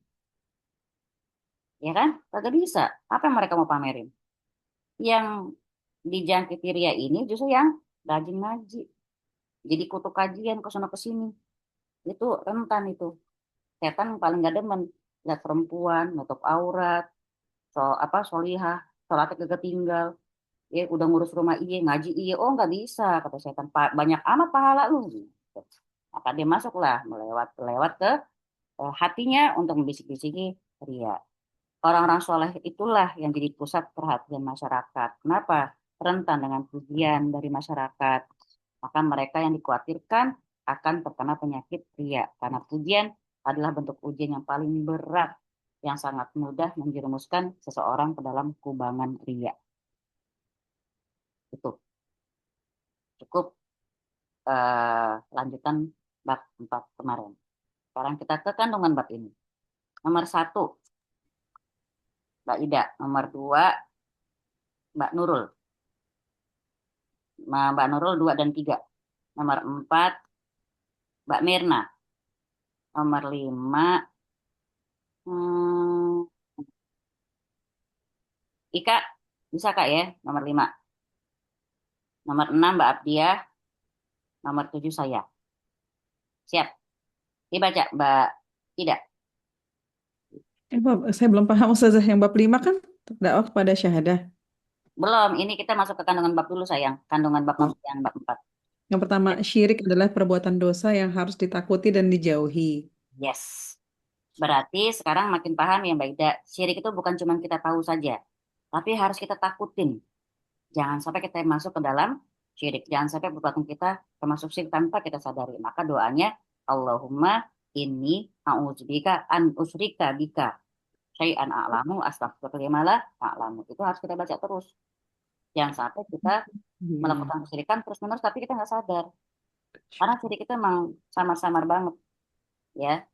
Ya kan? Kagak bisa. Apa yang mereka mau pamerin? Yang dijangkiti ria ini justru yang rajin ngaji. Jadi kutu kajian ke sana ke sini. Itu rentan itu. Setan paling gak demen lihat perempuan, nutup aurat, solihah, sholatnya kagak tinggal. Ya udah ngurus rumah iya, ngaji iya. Oh nggak bisa, kata setan. Banyak amat pahala lu. Gitu. Maka dia masuklah lewat ke hatinya untuk membisik-bisiki ria. Orang-orang soleh itulah yang jadi pusat perhatian masyarakat. Kenapa? Rentan dengan pujian dari masyarakat. Maka mereka yang dikhawatirkan akan terkena penyakit ria. Karena pujian adalah bentuk ujian yang paling berat, yang sangat mudah menjerumuskan seseorang ke dalam kubangan ria. Itu cukup lanjutan bab 4 kemarin. Sekarang kita ke kandungan bab ini. Nomor 1, Mbak Ida. Nomor 2, Mbak Nurul. Mbak Nurul 2 dan 3. Nomor 4, Mbak Mirna. Nomor 5, Ika. Bisa Kak ya, nomor 5. Nomor 6, Mbak Abdiah. Nomor 7 saya. Siap. Dibaca, Mbak Ida. Saya belum paham Ustazah, yang bab 5 kan terdakwa kepada syahadah. Belum, ini kita masuk ke kandungan bab dulu, sayang. Kandungan bab Oh. yang bab 4. Yang pertama, syirik adalah perbuatan dosa yang harus ditakuti dan dijauhi. Yes. Berarti sekarang makin paham ya Mbak Ida. Syirik itu bukan cuma kita tahu saja, tapi harus kita takutin. Jangan sampai kita masuk ke dalam syirik. Jangan sampai perbuatan kita termasuk syirik tanpa kita sadari. Maka doanya, Allahumma inni a'udzubika an usyrika bika syai'an a'lamu astaghfiruka lima la a'lamu. Itu harus kita baca terus. Jangan sampai kita melakukan kesyirikan terus-menerus tapi kita nggak sadar. Karena syirik itu emang samar-samar banget. Ya,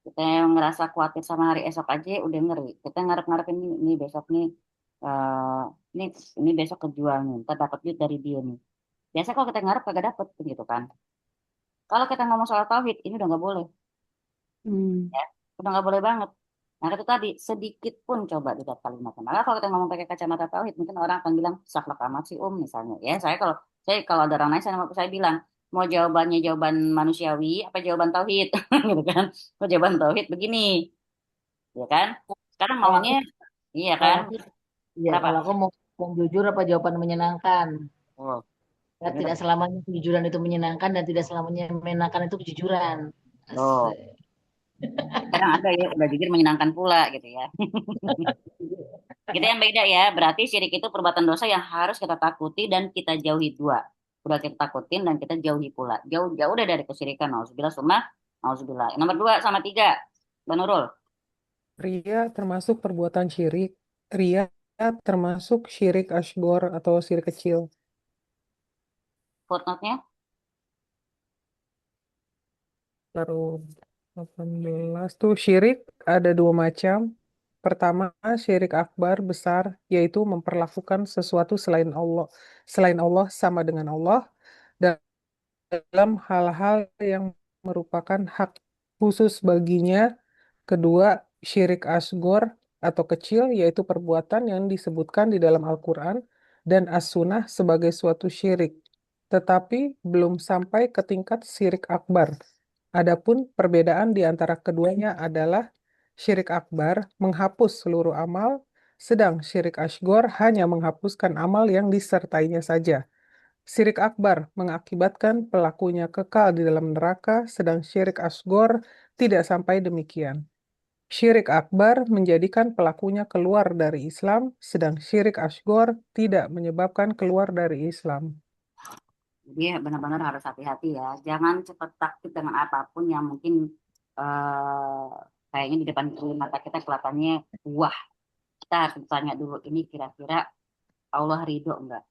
kita yang ngerasa khawatir sama hari esok aja udah ngeri. Kita ngarep-ngarepin ini besok nih, eh ini besok kejual nih, ntar dapat duit dari dia nih. Biasa kalau kita ngarep kagak dapet gitu kan. Kalau kita ngomong soal tauhid, ini udah nggak boleh, ya, udah nggak boleh banget. Nah itu tadi sedikit pun coba lihat kalimatnya. Maka kalau kita ngomong pakai kacamata tauhid, mungkin orang akan bilang saklek amat sih misalnya. Ya saya kalau ada orang nanya saya bilang mau jawabannya jawaban manusiawi apa jawaban tauhid gitu kan. Mau jawaban tauhid begini, ya kan? Sekarang Kalau maunya, aku, iya kalau kan? aku, ya, Kenapa? kalau aku mau jujur apa jawaban menyenangkan. Oh, Ya, ini tidak selamanya kejujuran itu menyenangkan dan tidak selamanya menyenangkan itu kejujuran. loh. Asik. Kadang ada ya udah jujur menyenangkan pula gitu ya. Kita yang beda ya. Berarti syirik itu perbuatan dosa yang harus kita takuti dan kita jauhi dua. Udah kita takutin dan kita jauhi pula. Jauh-jauh udah dari kesyirikan. Nauzubillah summa nauzubillah. Nomor 2 sama 3. Bang Nurul. Ria termasuk perbuatan syirik. Ria termasuk syirik asghar atau syirik kecil. Footnote-nya. Lalu 18 tuh syirik ada dua macam. Pertama, syirik akbar besar, yaitu memperlakukan sesuatu selain Allah sama dengan Allah dalam hal-hal yang merupakan hak khusus baginya. Kedua, syirik asgor atau kecil, yaitu perbuatan yang disebutkan di dalam Al-Quran dan As-Sunnah sebagai suatu syirik, tetapi belum sampai ke tingkat syirik akbar. Adapun perbedaan di antara keduanya adalah syirik akbar menghapus seluruh amal, sedang syirik asgor hanya menghapuskan amal yang disertainya saja. Syirik akbar mengakibatkan pelakunya kekal di dalam neraka, sedang syirik asgor tidak sampai demikian. Syirik akbar menjadikan pelakunya keluar dari Islam, sedang syirik asgor tidak menyebabkan keluar dari Islam. Jadi benar-benar harus hati-hati ya. Jangan cepat takut dengan apapun yang mungkin eh, kayaknya di depan mata kita kelihatannya wah. Kita harus tanya dulu ini kira-kira Allah ridho enggak?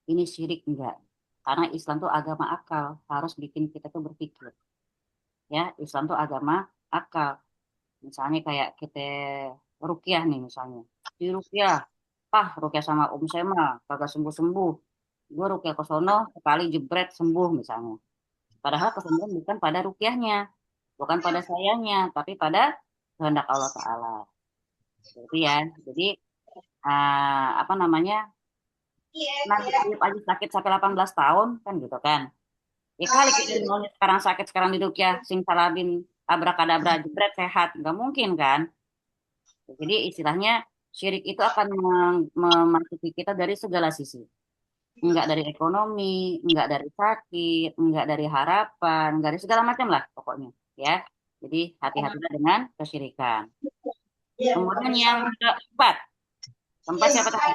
Ini syirik enggak? Karena Islam tuh agama akal, harus bikin kita tuh berpikir. Ya, Islam tuh agama akal. Misalnya kayak kita rukyah nih misalnya. Di rukyah, rukyah sama Sema kagak sembuh-sembuh. Gue rukyah ke sono sekali jebret sembuh misalnya. Padahal kesembuhan bukan pada rukyahnya, bukan pada sayanya, tapi pada kehendak Allah Ta'ala. Gitu ya. Jadi apa namanya? Nanti aja sakit sampai 18 tahun kan gitu kan. Ya kali kita maunya sekarang sakit sekarang di rukyah simsalabim abrakadabra jebret sehat, nggak mungkin kan? Jadi istilahnya syirik itu akan memasuki kita dari segala sisi. Enggak dari ekonomi, enggak dari sakit, enggak dari harapan, enggak dari segala macam lah pokoknya. Ya, jadi hati-hatilah dengan kesyirikan. Kemudian yang keempat siapa tadi?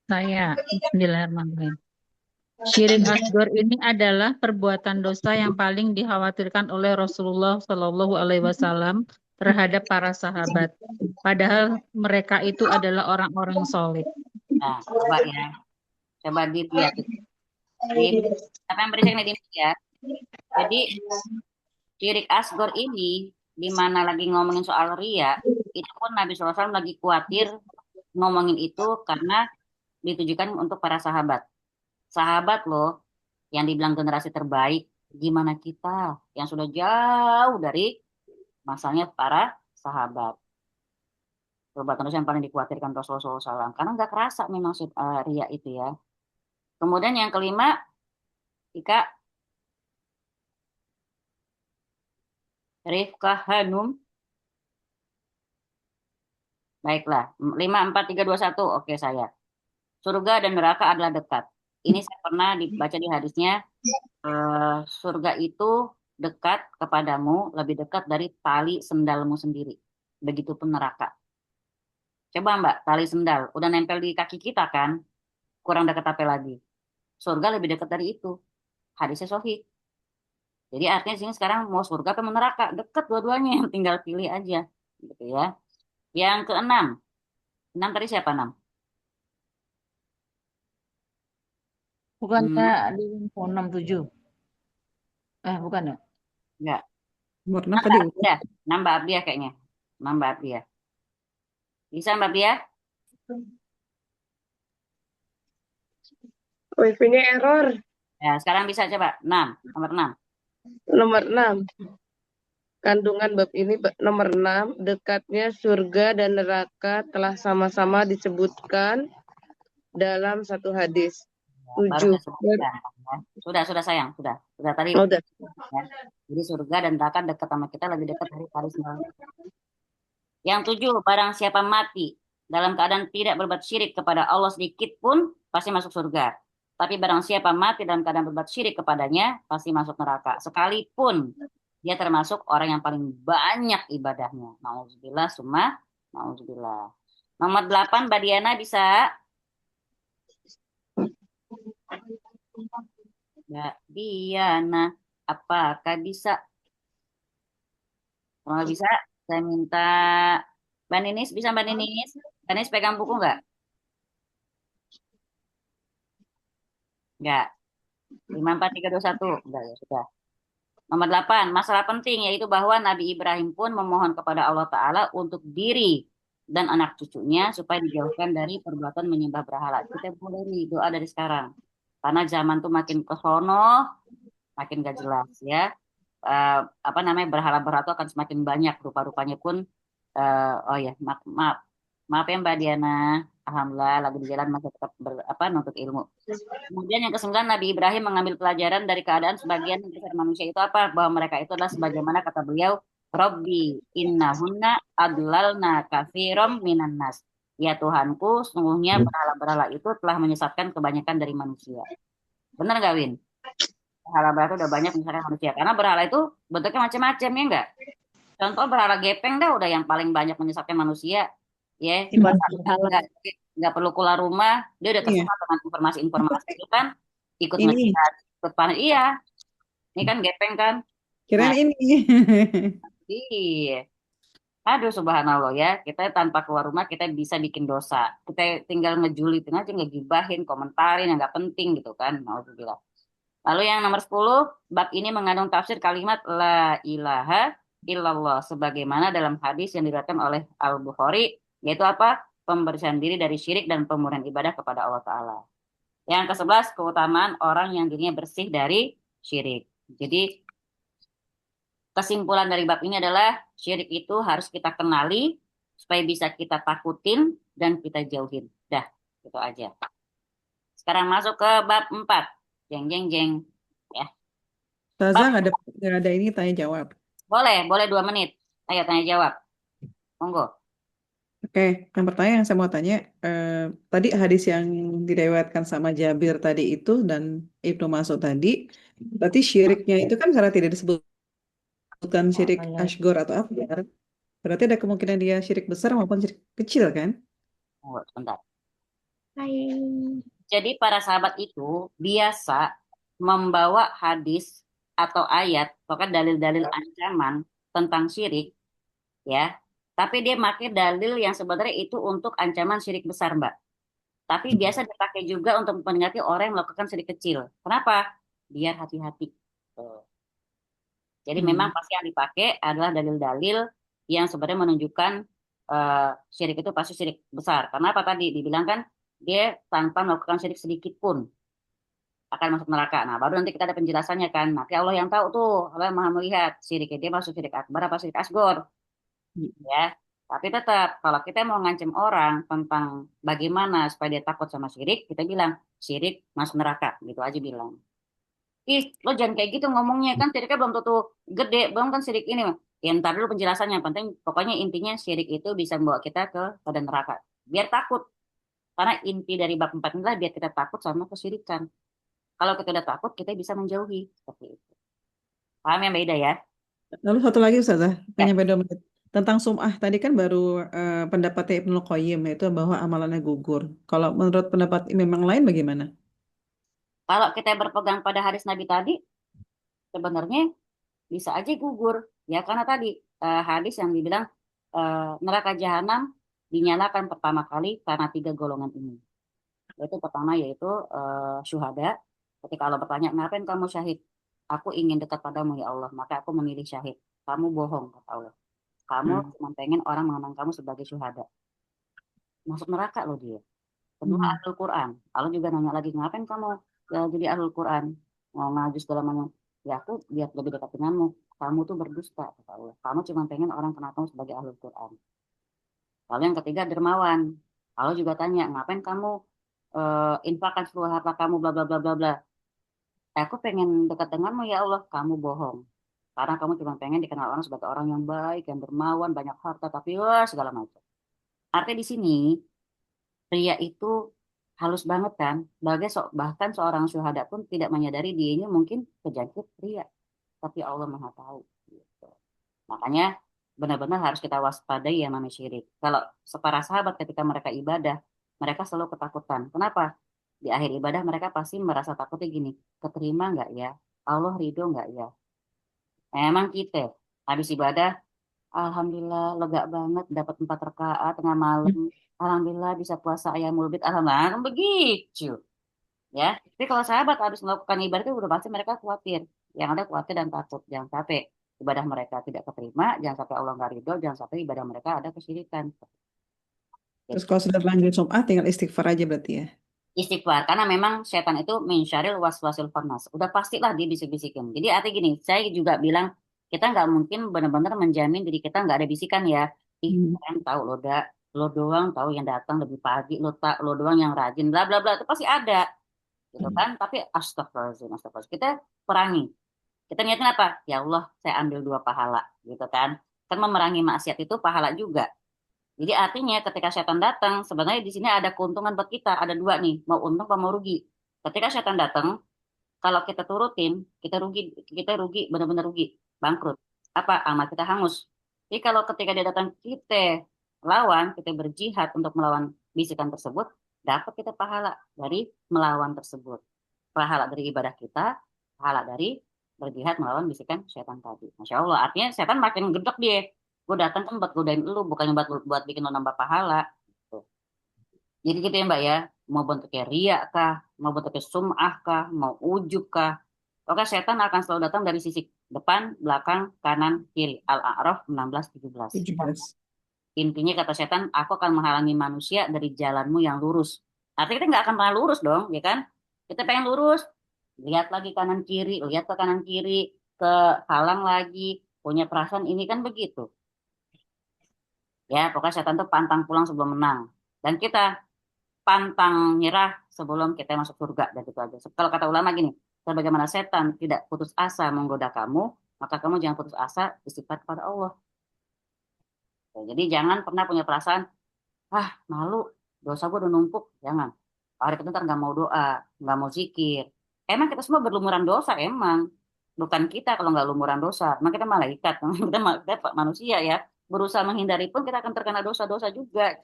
Saya, Bismillahirrahmanirrahim. Syirik asghar ini adalah perbuatan dosa yang paling dikhawatirkan oleh Rasulullah Shallallahu Alaihi Wasallam terhadap para sahabat. Padahal mereka itu adalah orang-orang soleh. Nah, coba ya, coba dilihat. Apa yang berisik nih ya? Jadi syirik asghar ini di mana lagi ngomongin soal ria, itu pun Nabi SAW lagi khawatir ngomongin itu karena ditujukan untuk para sahabat. Sahabat loh yang dibilang generasi terbaik, gimana kita yang sudah jauh dari masanya para sahabat. Perbuatan dosa yang paling dikhawatirkan Rasulullah SAW. Karena nggak kerasa memang ria itu ya. Kemudian yang kelima, Ika, Rifkah Hanum. Baiklah. 5, 4, 3, 2, 1. Oke saya. Surga dan neraka adalah dekat. Ini saya pernah dibaca di hadisnya. Surga itu dekat kepadamu, lebih dekat dari tali sendalmu sendiri. Begitupun neraka. Coba Mbak, tali sendal. Udah nempel di kaki kita kan? Kurang dekat apa lagi? Surga lebih dekat dari itu. Hadisnya sahih. Jadi artinya di sini sekarang mau surga atau mau neraka? Dekat dua-duanya. Tinggal pilih aja. Gitu ya. Yang keenam. 6 tadi siapa 6? Bukannya di info 67. Bukan ya? Enggak. Nomor 6 Nambah tadi. Abdiah. Nambah Abdiah kayaknya. Nambah Abdiah. Bisa Mbak Abdiah? Wifi-nya error. Ya, sekarang bisa coba. 6. Nomor 6. Nomor 6. Kandungan bab ini nomor 6. Dekatnya surga dan neraka telah sama-sama disebutkan dalam satu hadis. Baru 7. saya sebutkan. Ya. Sudah sayang. Sudah tadi. Oh, udah. Ya. Jadi surga dan neraka dekat sama kita lebih dekat dari tali sendal. Yang 7, barang siapa mati dalam keadaan tidak berbuat syirik kepada Allah sedikit pun pasti masuk surga. Tapi barang siapa mati dalam keadaan berbuat syirik kepadanya pasti masuk neraka. Sekalipun dia termasuk orang yang paling banyak ibadahnya. Nauzubillah summa nauzubillah. Nomor 8, Mbak Diana bisa? Mbak Diana, apakah bisa? Kalau nggak bisa, saya minta Mbak Ninis. Bisa Mbak Ninis? Mbak Ninis pegang buku nggak? Nggak. 5, 4, 3, 2, 1. Enggak ya, sudah. Nomor 8, masalah penting yaitu bahwa Nabi Ibrahim pun memohon kepada Allah Ta'ala untuk diri dan anak cucunya supaya dijauhkan dari perbuatan menyembah berhala. Kita boleh nih doa dari sekarang. Karena zaman tuh makin ke sono, makin gak jelas ya. Berhala-berhala itu akan semakin banyak, rupa-rupanya pun. Oh ya, maaf ya Mbak Diana. Alhamdulillah lagi di jalan masih tetap nuntut ilmu. Kemudian yang ke-9, Nabi Ibrahim mengambil pelajaran dari keadaan sebagian besar manusia itu apa? Bahwa mereka itu adalah sebagaimana kata beliau, Robbi innahunna adlalna kafirom minan nas. Ya Tuhanku, sungguhnya berhala-berhala itu telah menyesatkan kebanyakan dari manusia. Benar nggak, Win? Berhala-berhala itu udah banyak menyesatkan manusia. Karena berhala itu bentuknya macam-macam, ya nggak? Contoh berhala gepeng dah udah yang paling banyak menyesatkan manusia. Ya, nggak perlu keluar rumah, dia udah terserah dengan informasi-informasi itu kan, ikut Ini. ngechat, ikut panen. Iya, ini kan gepeng kan. Kirain ini. Iya. Aduh, subhanallah ya, kita tanpa keluar rumah kita bisa bikin dosa. Kita tinggal ngejulitin aja, ngegibahin, komentarin yang nggak penting gitu kan. Alhamdulillah. Lalu yang nomor 10, bab ini mengandung tafsir kalimat la ilaha illallah sebagaimana dalam hadis yang diriwayatkan oleh Al-Bukhari, yaitu apa? Pembersihan diri dari syirik dan pemurnian ibadah kepada Allah Ta'ala. Yang ke-11, keutamaan orang yang dirinya bersih dari syirik. Jadi kesimpulan dari bab ini adalah syirik itu harus kita kenali supaya bisa kita takutin dan kita jauhin. Dah, itu aja. Sekarang masuk ke bab 4. Jeng jeng jeng. Ya. Taza nggak ada ini tanya jawab. Boleh 2 menit. Ayo tanya jawab. Monggo. Oke, yang pertanyaan yang saya mau tanya, tadi hadis yang direwetkan sama Jabir tadi itu dan Ibnu Mas'ud tadi, berarti syiriknya itu kan karena tidak disebutkan syirik asghar atau akbar, berarti ada kemungkinan dia syirik besar maupun syirik kecil kan? Monggo, sebentar. Jadi para sahabat itu biasa membawa hadis atau ayat, bahkan dalil-dalil ancaman tentang syirik, ya. Tapi dia pakai dalil yang sebenarnya itu untuk ancaman syirik besar, Mbak. Tapi biasa dipakai juga untuk memperingati orang yang melakukan syirik kecil. Kenapa? Biar hati-hati. Jadi memang pasti yang dipakai adalah dalil-dalil yang sebenarnya menunjukkan syirik itu pasti syirik besar. Karena apa tadi dibilang kan dia tanpa melakukan syirik sedikit pun akan masuk neraka. Nah, baru nanti kita ada penjelasannya kan. Nanti Allah yang tahu tuh, Allah yang Maha melihat syiriknya dia masuk syirik akbar apa syirik asghar. Ya, tapi tetap kalau kita mau ngancam orang tentang bagaimana supaya dia takut sama syirik, kita bilang syirik masuk neraka, gitu aja bilang. Ih, lo jangan kayak gitu ngomongnya kan, syiriknya belum tentu gede, belum kan syirik ini. Ya, ntar dulu penjelasannya. Penting, pokoknya intinya syirik itu bisa membawa kita pada neraka. Biar takut. Karena inti dari bab 4 inilah biar kita takut sama kesyirikan. Kalau kita udah takut, kita bisa menjauhi. Seperti itu. Paham ya Mbak Ida ya? Lalu satu lagi Ustazah, Ya. nyampe 2 menit. Tentang sum'ah, tadi kan baru pendapatnya Ibnul Qayyim, yaitu bahwa amalannya gugur. Kalau menurut pendapat imam yang lain bagaimana? Kalau kita berpegang pada hadis Nabi tadi, sebenarnya bisa aja gugur. Ya, karena tadi hadis yang dibilang neraka jahanam dinyalakan pertama kali karena 3 golongan ini. Yaitu pertama yaitu syuhada. Ketika Allah bertanya, ngapain kamu syahid? Aku ingin dekat padamu ya Allah, maka aku memilih syahid. Kamu bohong, kata Allah. Kamu cuma pengen orang mengenang kamu sebagai syuhada. Masuk neraka loh dia. Kedua, ahlul Quran. Allah juga nanya lagi, ngapain kamu jadi ahlul Quran? Mau ngaju segala macam. Ya aku biar lebih dekat denganmu. Kamu tuh berdusta, kata Allah. Kamu cuma pengen orang kenal kamu sebagai ahlul Quran. Lalu yang ketiga, dermawan. Allah juga tanya, ngapain kamu infakkan seluruh harta kamu, bla bla bla bla bla. Aku pengen dekat denganmu ya Allah, kamu bohong. Karena kamu cuma pengen dikenal orang sebagai orang yang baik, yang dermawan, banyak harta, tapi wah segala macam. Artinya di sini, pria itu halus banget kan. Bahkan seorang syuhada pun tidak menyadari dirinya mungkin terjangkit pria. Tapi Allah Maha tahu. Gitu. Makanya benar-benar harus kita waspadai yang namanya syirik. Kalau para sahabat ketika mereka ibadah, mereka selalu ketakutan. Kenapa? Di akhir ibadah mereka pasti merasa takutnya gini, keterima nggak ya? Allah ridho nggak ya? Memang kita habis ibadah, alhamdulillah lega banget dapat 4 rakaat tengah malam. Alhamdulillah bisa puasa ayamul bid. Alhamdulillah kan begitu. Ya, tapi kalau sahabat habis melakukan ibadah itu udah pasti mereka khawatir. Yang ada khawatir dan takut. Jangan sampai ibadah mereka tidak keterima, jangan sampai Allah nggak ridho, jangan sampai ibadah mereka ada kesyirikan. Terus kalau sudah lanjut sum'ah, tinggal istighfar aja berarti ya. Istighfar, karena memang setan itu mensyaril waswasil khannas. Udah pastilah dia bisik-bisikin. Jadi artinya gini, saya juga bilang kita nggak mungkin benar-benar menjamin diri kita nggak ada bisikan ya. Ih, kalian tahu lo doang tahu yang datang lebih pagi, lo doang yang rajin, bla bla bla itu pasti ada, gitu kan? Tapi astagfirullahaladzim, astagfirullahaladzim. Kita perangi. Kita niatnya apa? Ya Allah, saya ambil 2 pahala, gitu kan? Kan memerangi maksiat itu pahala juga. Jadi artinya ketika setan datang, sebenarnya di sini ada keuntungan buat kita. Ada 2 nih, mau untung apa mau rugi. Ketika setan datang, kalau kita turutin, kita rugi, benar-benar rugi, bangkrut. Apa? Amal kita hangus. Jadi kalau ketika dia datang, kita lawan, kita berjihad untuk melawan bisikan tersebut, dapat kita pahala dari melawan tersebut. Pahala dari ibadah kita, pahala dari berjihad melawan bisikan setan tadi. Masya Allah, artinya setan makin gedek dia. Gue datang kan buat godain lu, bukan buat bikin lu nambah pahala. Tuh. Jadi gitu ya Mbak ya, mau bentuknya ria kah, mau bentuknya sum'ah kah, mau ujub kah. Oke, setan akan selalu datang dari sisi depan, belakang, kanan, kiri. Al-A'raf 16-17. 17. Intinya kata setan, aku akan menghalangi manusia dari jalanmu yang lurus. Artinya kita nggak akan pernah lurus dong, ya kan? Kita pengen lurus, lihat lagi kanan kiri, lihat ke kanan kiri, ke halang lagi, punya perasaan ini kan begitu. Ya, pokoknya setan tuh pantang pulang sebelum menang. Dan kita pantang nyerah sebelum kita masuk surga. Dan itu aja. Kalau kata ulama gini, sebagaimana setan tidak putus asa menggoda kamu, maka kamu jangan putus asa istighfar kepada Allah. Jadi jangan pernah punya perasaan, malu, dosa gue udah numpuk. Jangan. Hari itu ntar nggak mau doa, nggak mau zikir. Emang kita semua berlumuran dosa, emang. Bukan kita kalau nggak lumuran dosa. Emang kita malaikat, kita manusia ya. Berusaha menghindari pun kita akan terkena dosa-dosa juga.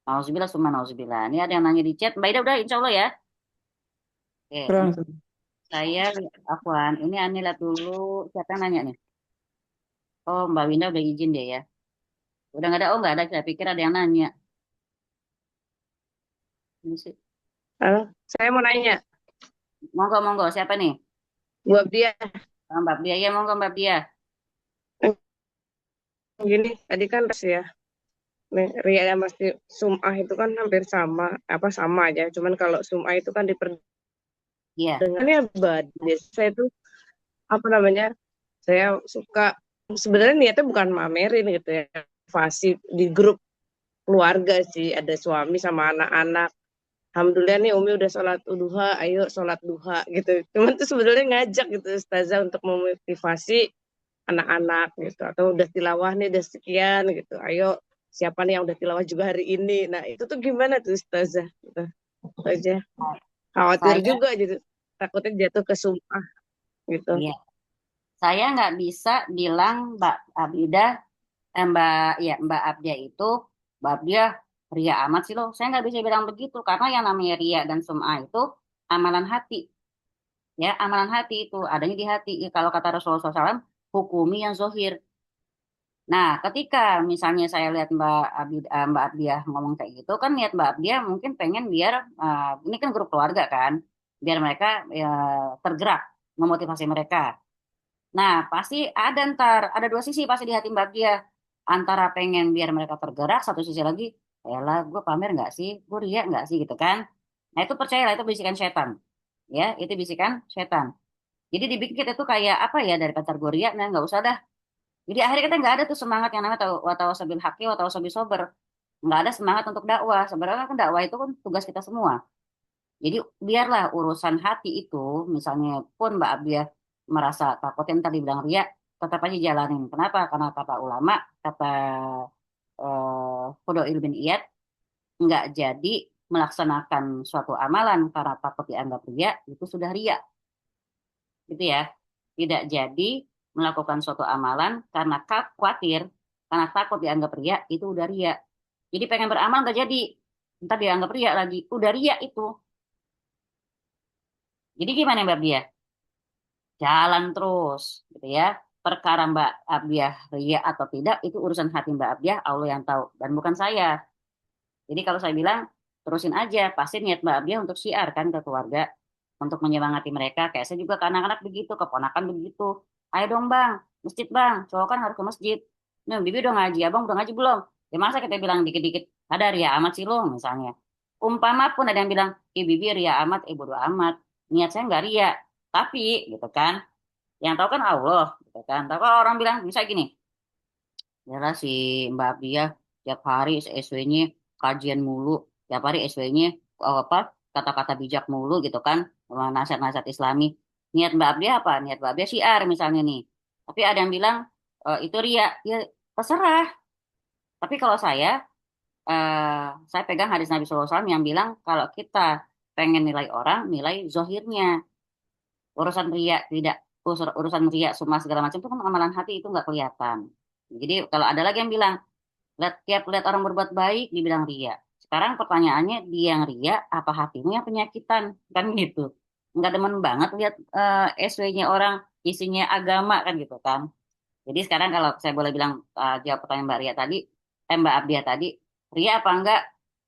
Nauzubillah, summa nauzubillah. Ini ada yang nanya di chat. Mbak Ida udah, insya Allah ya. Oke, Kurang. saya Afwan. Ini Ani lihat dulu. Siapa yang nanya nih? Oh, Mbak Winda udah izin deh ya. Udah nggak ada? Oh, nggak ada. Saya pikir ada yang nanya. Ini sih. Halo, saya mau nanya, Monggo, monggo. Siapa nih? buat dia Mbak Dia. Ya, monggo Mbak Dia. gini, tadi kan ya, ria dan pasti sum'ah itu kan hampir sama, sama aja. Cuman kalau sum'ah itu kan Iya. dengannya badai. Saya itu saya suka sebenarnya niatnya bukan mamerin gitu ya, fasih di grup keluarga sih, ada suami sama anak-anak. Alhamdulillah nih Umi udah sholat duha, ayo sholat duha gitu. Cuman tuh sebenarnya ngajak gitu Ustazah untuk memotivasi anak-anak gitu, atau udah tilawah nih udah sekian gitu, ayo siapa nih yang udah tilawah juga hari ini. Nah itu tuh gimana tuh Ustazah gitu aja, khawatir Saya, juga gitu, takutnya jatuh ke sum'ah gitu. iya, saya nggak bisa bilang Mbak Abidah, Mbak Abdia itu, Mbak Abdia ria amat sih lo. Saya nggak bisa bilang begitu karena yang namanya ria dan sum'ah itu amalan hati, ya amalan hati itu adanya di hati. Ya, kalau kata Rasulullah SAW, hukumi yang zohir. Nah, ketika misalnya saya lihat Mbak Abdiah ngomong kayak gitu, kan niat Mbak Abdiah mungkin pengen biar ini kan grup keluarga kan, biar mereka tergerak, memotivasi mereka. Nah, pasti ada ada dua sisi pasti di hati Mbak Abdiah. Antara pengen biar mereka tergerak, satu sisi lagi, lah gue pamer nggak sih, gue riak nggak sih gitu kan. Nah, itu percayalah itu bisikan setan, ya, itu bisikan setan. Jadi dibikin kita tuh kayak apa ya dari pacar gue riak, nah nggak usah dah. Jadi akhirnya kita nggak ada tuh semangat yang namanya watawasabil haqqi watawasabil sober. Nggak ada semangat untuk dakwah. Sebenarnya kan dakwah itu kan tugas kita semua. Jadi biarlah urusan hati itu, misalnya pun Mbak Abdiah merasa takutnya tadi bilang ria, tetap aja jalanin. Kenapa? Karena kata ulama, kata Fudail bin Iyad, nggak jadi melaksanakan suatu amalan karena takut dianggap ria, itu sudah ria. Gitu ya. Tidak jadi melakukan suatu amalan karena khawatir, karena takut dianggap ria, itu udah ria. Jadi pengen beramal nggak jadi, ntar dianggap ria lagi, udah ria itu. Jadi gimana Mbak Bia? Jalan terus, gitu ya. Perkara Mbak Abdiah ria atau tidak, itu urusan hati Mbak Abdiah, Allah yang tahu, dan bukan saya. Jadi kalau saya bilang, terusin aja, pasti niat Mbak Abdiah untuk syiar kan ke keluarga, untuk menyemangati mereka. Kayak saya juga ke anak-anak begitu, keponakan begitu. Ayo dong bang, masjid bang, cowok kan harus ke masjid. Nih, bibi udah ngaji, abang udah ngaji belum? Ya masa kita bilang dikit-dikit, ada ria amat sih lo misalnya. Umpama pun ada yang bilang, bibi ria amat, bodo amat. Niat saya nggak ria, tapi gitu kan, yang tahu kan Allah, gitu kan. Tapi kalau orang bilang, bisa gini, yalah si Mbak Bia tiap hari SW-nya kajian mulu, tiap hari SW-nya apa kata-kata bijak mulu gitu kan, nasihat-nasihat Islami. Niat Mbak Abdia apa? Niat Mbak Abdia syiar misalnya nih. Tapi ada yang bilang itu ria, ya terserah. Tapi kalau saya pegang hadis Nabi SAW yang bilang kalau kita pengen nilai orang, nilai zohirnya. Urusan ria tidak urusan ria semua segala macam itu kan amalan hati itu nggak kelihatan. Jadi kalau ada lagi yang bilang tiap lihat orang berbuat baik dibilang ria. Sekarang pertanyaannya dia yang ria apa hatimu yang penyakitan kan gitu. Nggak demen banget lihat SW-nya orang isinya agama kan gitu kan. Jadi sekarang kalau saya boleh bilang jawab pertanyaan Mbak Ria tadi, Mbak Abdiah tadi, ria apa enggak?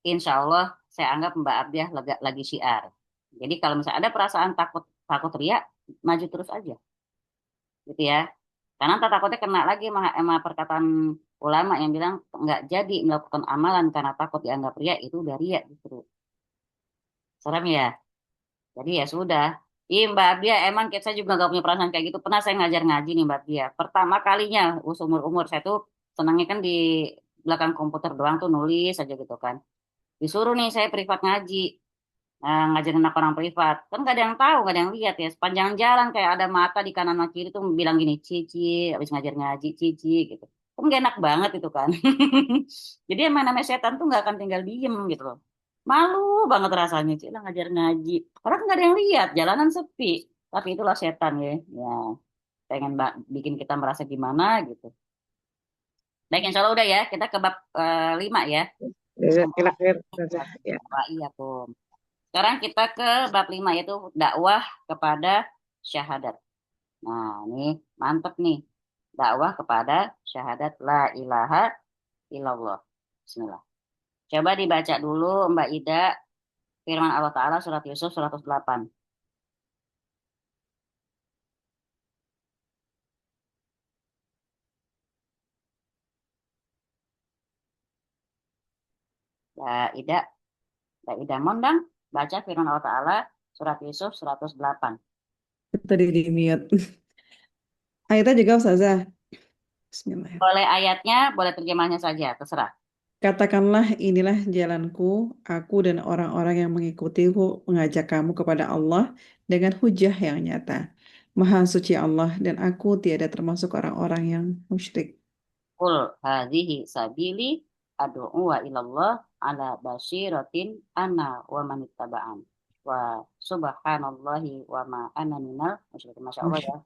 Insya Allah saya anggap Mbak Abdiah lagi syiar. Jadi kalau misalnya ada perasaan takut takut ria, maju terus aja, gitu ya. Karena tak takutnya kena lagi sama perkataan ulama yang bilang nggak jadi melakukan amalan karena takut dianggap ria itu udah ria justru. Serem ya. Jadi ya sudah. Ih Mbak Abdia, emang saya juga nggak punya perasaan kayak gitu. Pernah saya ngajar ngaji nih Mbak Abdia. Pertama kalinya umur-umur saya tuh senangnya kan di belakang komputer doang tuh nulis aja gitu kan. Disuruh nih saya privat ngaji. Ngajarin anak orang privat. Kan nggak ada yang tahu, nggak ada yang lihat ya. Sepanjang jalan kayak ada mata di kanan sama kiri tuh bilang gini, Cici, habis ngajar ngaji, Cici gitu. Kan gak enak banget itu kan. Jadi emang namanya setan tuh nggak akan tinggal diem gitu loh. Malu banget rasanya, Cik, lah ngajar ngaji. Orang nggak ada yang lihat, jalanan sepi. Tapi itulah setan ya. Ya, pengen bikin kita merasa gimana gitu. Baik, insya Allah udah ya. Kita ke bab 5 ya. Kira-kira ya. Iya tuh. Sekarang kita ke bab 5 yaitu dakwah kepada syahadat. Nah, ini mantep nih. Dakwah kepada syahadat la ilaha illallah. Bismillah. Coba dibaca dulu Mbak Ida firman Allah Ta'ala surat Yusuf 108. Mbak Ida Mondang baca firman Allah Ta'ala surat Yusuf 108. Tadi di mute. Ayatnya juga Ustazah. Bismillahirrahmanirrahim. Boleh ayatnya, boleh terjemahnya saja, terserah. Katakanlah inilah jalanku, aku dan orang-orang yang mengikutiku mengajak kamu kepada Allah dengan hujah yang nyata. Maha suci Allah dan aku tiada termasuk orang-orang yang musyrik. Qul hadhihi sabili ad'u wa ilallah ala basyiratin ana wa man ittaba'an. Wa subhanallahi wa ma ana minal musyrikin. Masya Allah ya.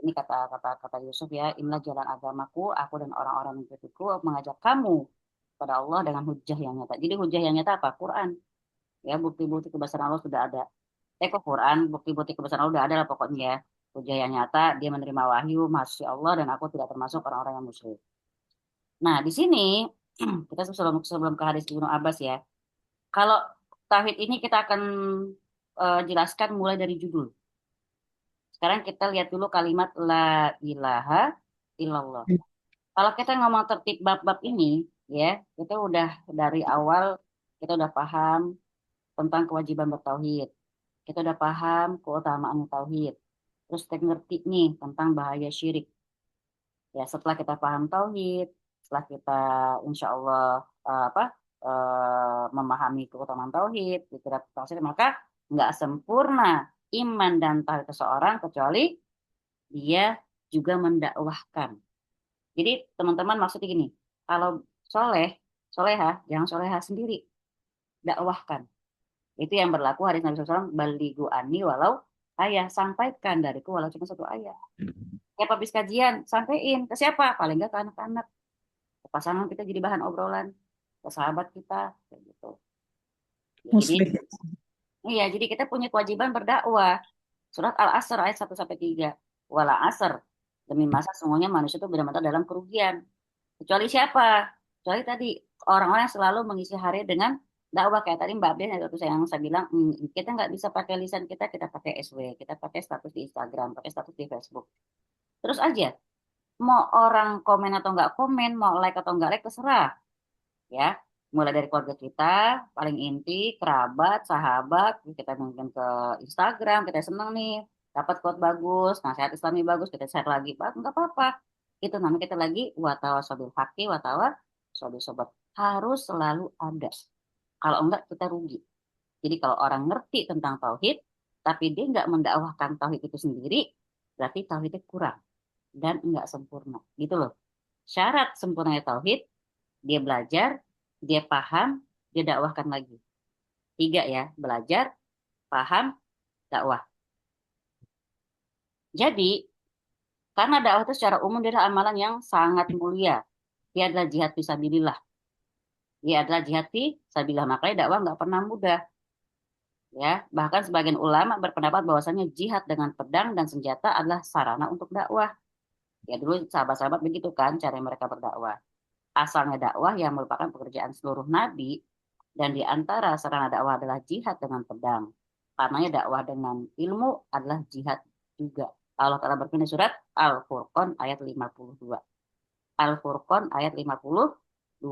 Ini kata Yusuf ya, inilah jalan agamaku, aku dan orang-orang yang mengikutiku mengajak kamu kepada Allah dengan hujah yang nyata. Jadi hujah yang nyata apa? Quran. Ya, bukti-bukti kebesaran Allah sudah ada. Kok Quran, bukti-bukti kebesaran Allah sudah ada lah pokoknya ya. Hujah yang nyata, dia menerima wahyu, masya Allah, dan aku tidak termasuk orang-orang yang musyrik. Nah, di sini kita sebelum ke hadis Ibnu Abbas ya. Kalau tauhid ini kita akan jelaskan mulai dari judul. Sekarang kita lihat dulu kalimat la ilaha illallah. Kalau kita ngomong tertib bab-bab ini ya, kita udah dari awal kita udah paham tentang kewajiban bertauhid. Kita udah paham keutamaan tauhid. Terus kita ngerti nih tentang bahaya syirik. Ya, setelah kita paham tauhid, setelah kita insya Allah memahami keutamaan tauhid, tauhid, maka nggak sempurna iman dan tauhid seseorang kecuali dia juga mendakwahkan. Jadi teman-teman maksudnya gini, kalau soleha, jangan soleha sendiri, dakwahkan. Itu yang berlaku hadis Nabi SAW, balighu anni walau ayah, sampaikan dariku walau cuma satu ayat. Ya habis kajian, sampaikan ke siapa? Paling nggak ke anak-anak, ke pasangan kita jadi bahan obrolan, ke sahabat kita, kayak gitu. Muslim. Jadi kita punya kewajiban berdakwah. Surat Al-Asr ayat 1-3. Wala asr, demi masa sungguhnya manusia itu benar-benar dalam kerugian. Kecuali siapa? Kecuali tadi orang-orang yang selalu mengisi hari dengan dakwah kayak tadi Mbak Ben yang saya bilang, kita nggak bisa pakai lisan kita pakai SW, kita pakai status di Instagram, pakai status di Facebook. Terus aja, mau orang komen atau nggak komen, mau like atau nggak like, terserah. Ya, mulai dari keluarga kita, paling inti, kerabat, sahabat, kita mungkin ke Instagram, kita seneng nih, dapat quote bagus, nasihat Islami bagus, kita share lagi, nggak apa-apa. Itu namanya kita lagi watawasabil haqi, watawasabil sobat. Harus selalu ada. Kalau enggak, kita rugi. Jadi kalau orang ngerti tentang tauhid, tapi dia nggak mendakwahkan tauhid itu sendiri, berarti tauhidnya kurang dan enggak sempurna. Gitu loh. Syarat sempurnanya tauhid, dia belajar, dia paham, dia dakwahkan lagi. 3 ya, belajar, paham, dakwah. Jadi, karena dakwah itu secara umum dia adalah amalan yang sangat mulia. Dia adalah jihad fisabilillah. Dia adalah jihad fisabilillah. Makanya dakwah nggak pernah mudah. Ya, bahkan sebagian ulama berpendapat bahwasanya jihad dengan pedang dan senjata adalah sarana untuk dakwah. Ya dulu sahabat-sahabat begitu kan cara mereka berdakwah. Asalnya dakwah yang merupakan pekerjaan seluruh nabi, dan di antara sarana dakwah adalah jihad dengan pedang. Karenanya dakwah dengan ilmu adalah jihad juga. Allah Ta'ala berfirman surat Al-Furqan ayat 52. Al-Furqan ayat 52.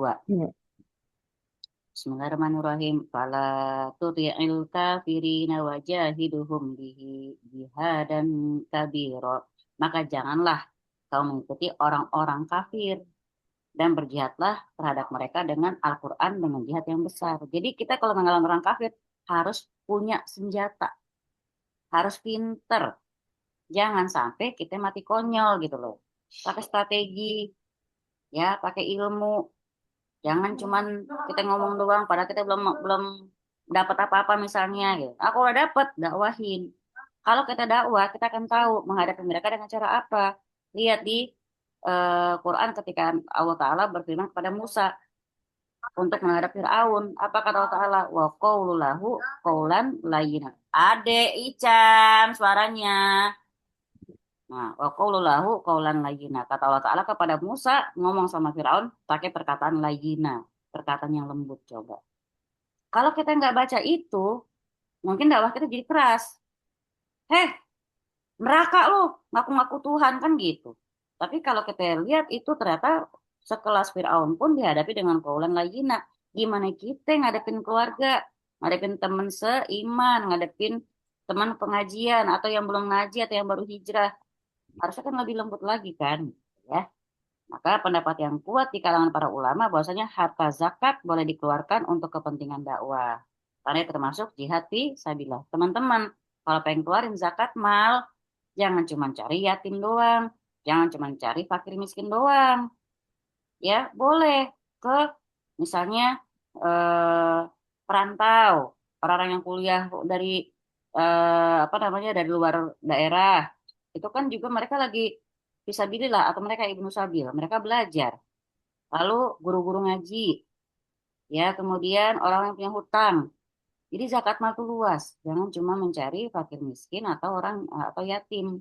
Bismillahirrahmanirrahim. Fala tuti'il kafirina wajahiduhum bihi jihadan kabira. Maka janganlah kau mengikuti orang-orang kafir dan berjihadlah terhadap mereka dengan Al-Quran dengan jihad yang besar. Jadi kita kalau mengalahin orang kafir harus punya senjata, harus pinter. Jangan sampai kita mati konyol gitu loh. Pakai strategi, ya pakai ilmu. Jangan cuman kita ngomong doang, padahal kita belum dapat apa-apa misalnya. Gitu. Aku udah dapat, dakwahin. Kalau kita dakwah, kita akan tahu menghadapi mereka dengan cara apa. Lihat di Quran ketika Allah Ta'ala berfirman kepada Musa untuk menghadapi Fir'aun. Apa kata Allah Ta'ala? Wa qawlu lahu qawlan layyina. Ade Icam suaranya. Nah, wa qawlu lahu qawlan layyina. Kata Allah Ta'ala kepada Musa ngomong sama Fir'aun pakai perkataan layyina. Perkataan yang lembut coba. Kalau kita nggak baca itu, mungkin dakwah kita jadi keras. Neraka lu, ngaku-ngaku Tuhan kan gitu. Tapi kalau kita lihat itu ternyata sekelas Fir'aun pun dihadapi dengan qaulan layyina. Gimana kita ngadepin keluarga, ngadepin teman seiman, ngadepin teman pengajian atau yang belum ngaji atau yang baru hijrah. Harusnya kan lebih lembut lagi kan, ya. Maka pendapat yang kuat di kalangan para ulama bahwasanya harta zakat boleh dikeluarkan untuk kepentingan dakwah. Karena termasuk jihad fi sabilillah. Teman-teman, kalau pengen keluarin zakat mal, Jangan cuma cari yatim doang, jangan cuma cari fakir miskin doang. Ya, boleh ke misalnya eh, perantau, orang-orang yang kuliah dari apa namanya dari luar daerah. Itu kan juga mereka lagi fisabilillah atau mereka ibnu sabil, mereka belajar. Lalu guru-guru ngaji, ya, kemudian orang yang punya hutang. Jadi zakat mal itu luas, jangan cuma mencari fakir miskin atau orang atau yatim.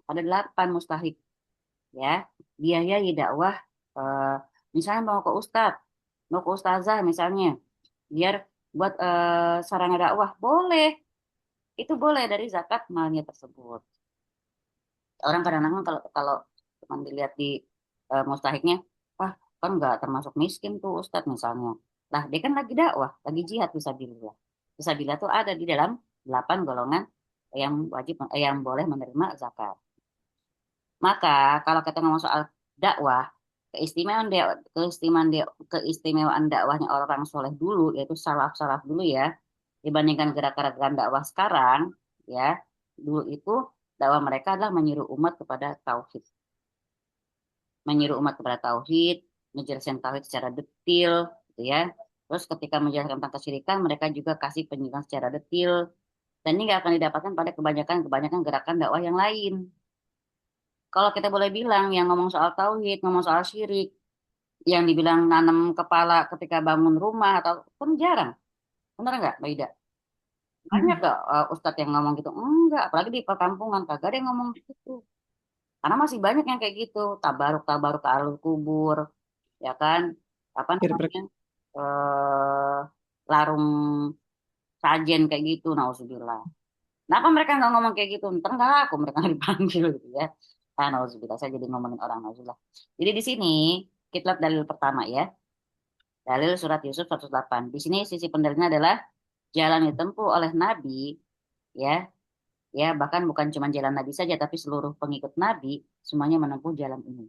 Ada 8 mustahik, ya. Biayai dakwah, eh, misalnya mau ke ustazah misalnya, biar buat sarana dakwah, boleh. Itu boleh dari zakat malnya tersebut. Orang kadang-kadang kalau kalau cuma dilihat di mustahiknya, wah kan nggak termasuk miskin tuh Ustadz misalnya. Lah dia kan lagi dakwah, lagi jihad fisabilillah. Fisabilillah tuh ada di dalam 8 golongan yang wajib yang boleh menerima zakat. Maka kalau kita ngomong soal dakwah, keistimewaan dakwahnya orang soleh dulu, yaitu salaf-salaf dulu ya, dibandingkan gerakan dakwah sekarang, ya, dulu itu dakwah mereka adalah menyuruh umat kepada tauhid, menjelaskan tauhid secara detil, gitu ya. Terus ketika menjelaskan tentang kesyirikan, mereka juga kasih penjelasan secara detil, dan ini nggak akan didapatkan pada kebanyakan gerakan dakwah yang lain. Kalau kita boleh bilang yang ngomong soal tauhid, ngomong soal syirik, yang dibilang nanam kepala ketika bangun rumah atau pun jarang, benar nggak, Mbak Ida? Banyak gak ustadz yang ngomong gitu? Enggak, apalagi di perkampungan kagak ada yang ngomong gitu. Karena masih banyak yang kayak gitu, tabaruk-tabaruk ke alur kubur, ya kan? Apa Kira-kira namanya? Eh, larung sajen kayak gitu, nauzubillah. Kenapa mereka nggak ngomong kayak gitu? Ntar nggak aku mereka nggak dipanggil gitu ya. Ah, nauzubillah, saya jadi ngomongin orang nauzubillah. Jadi di sini kita lihat dalil pertama ya. Dalil surat Yusuf 108. Di sini sisi pendalilnya adalah jalan yang ditempuh oleh Nabi, ya, ya bahkan bukan cuma jalan Nabi saja, tapi seluruh pengikut Nabi semuanya menempuh jalan ini.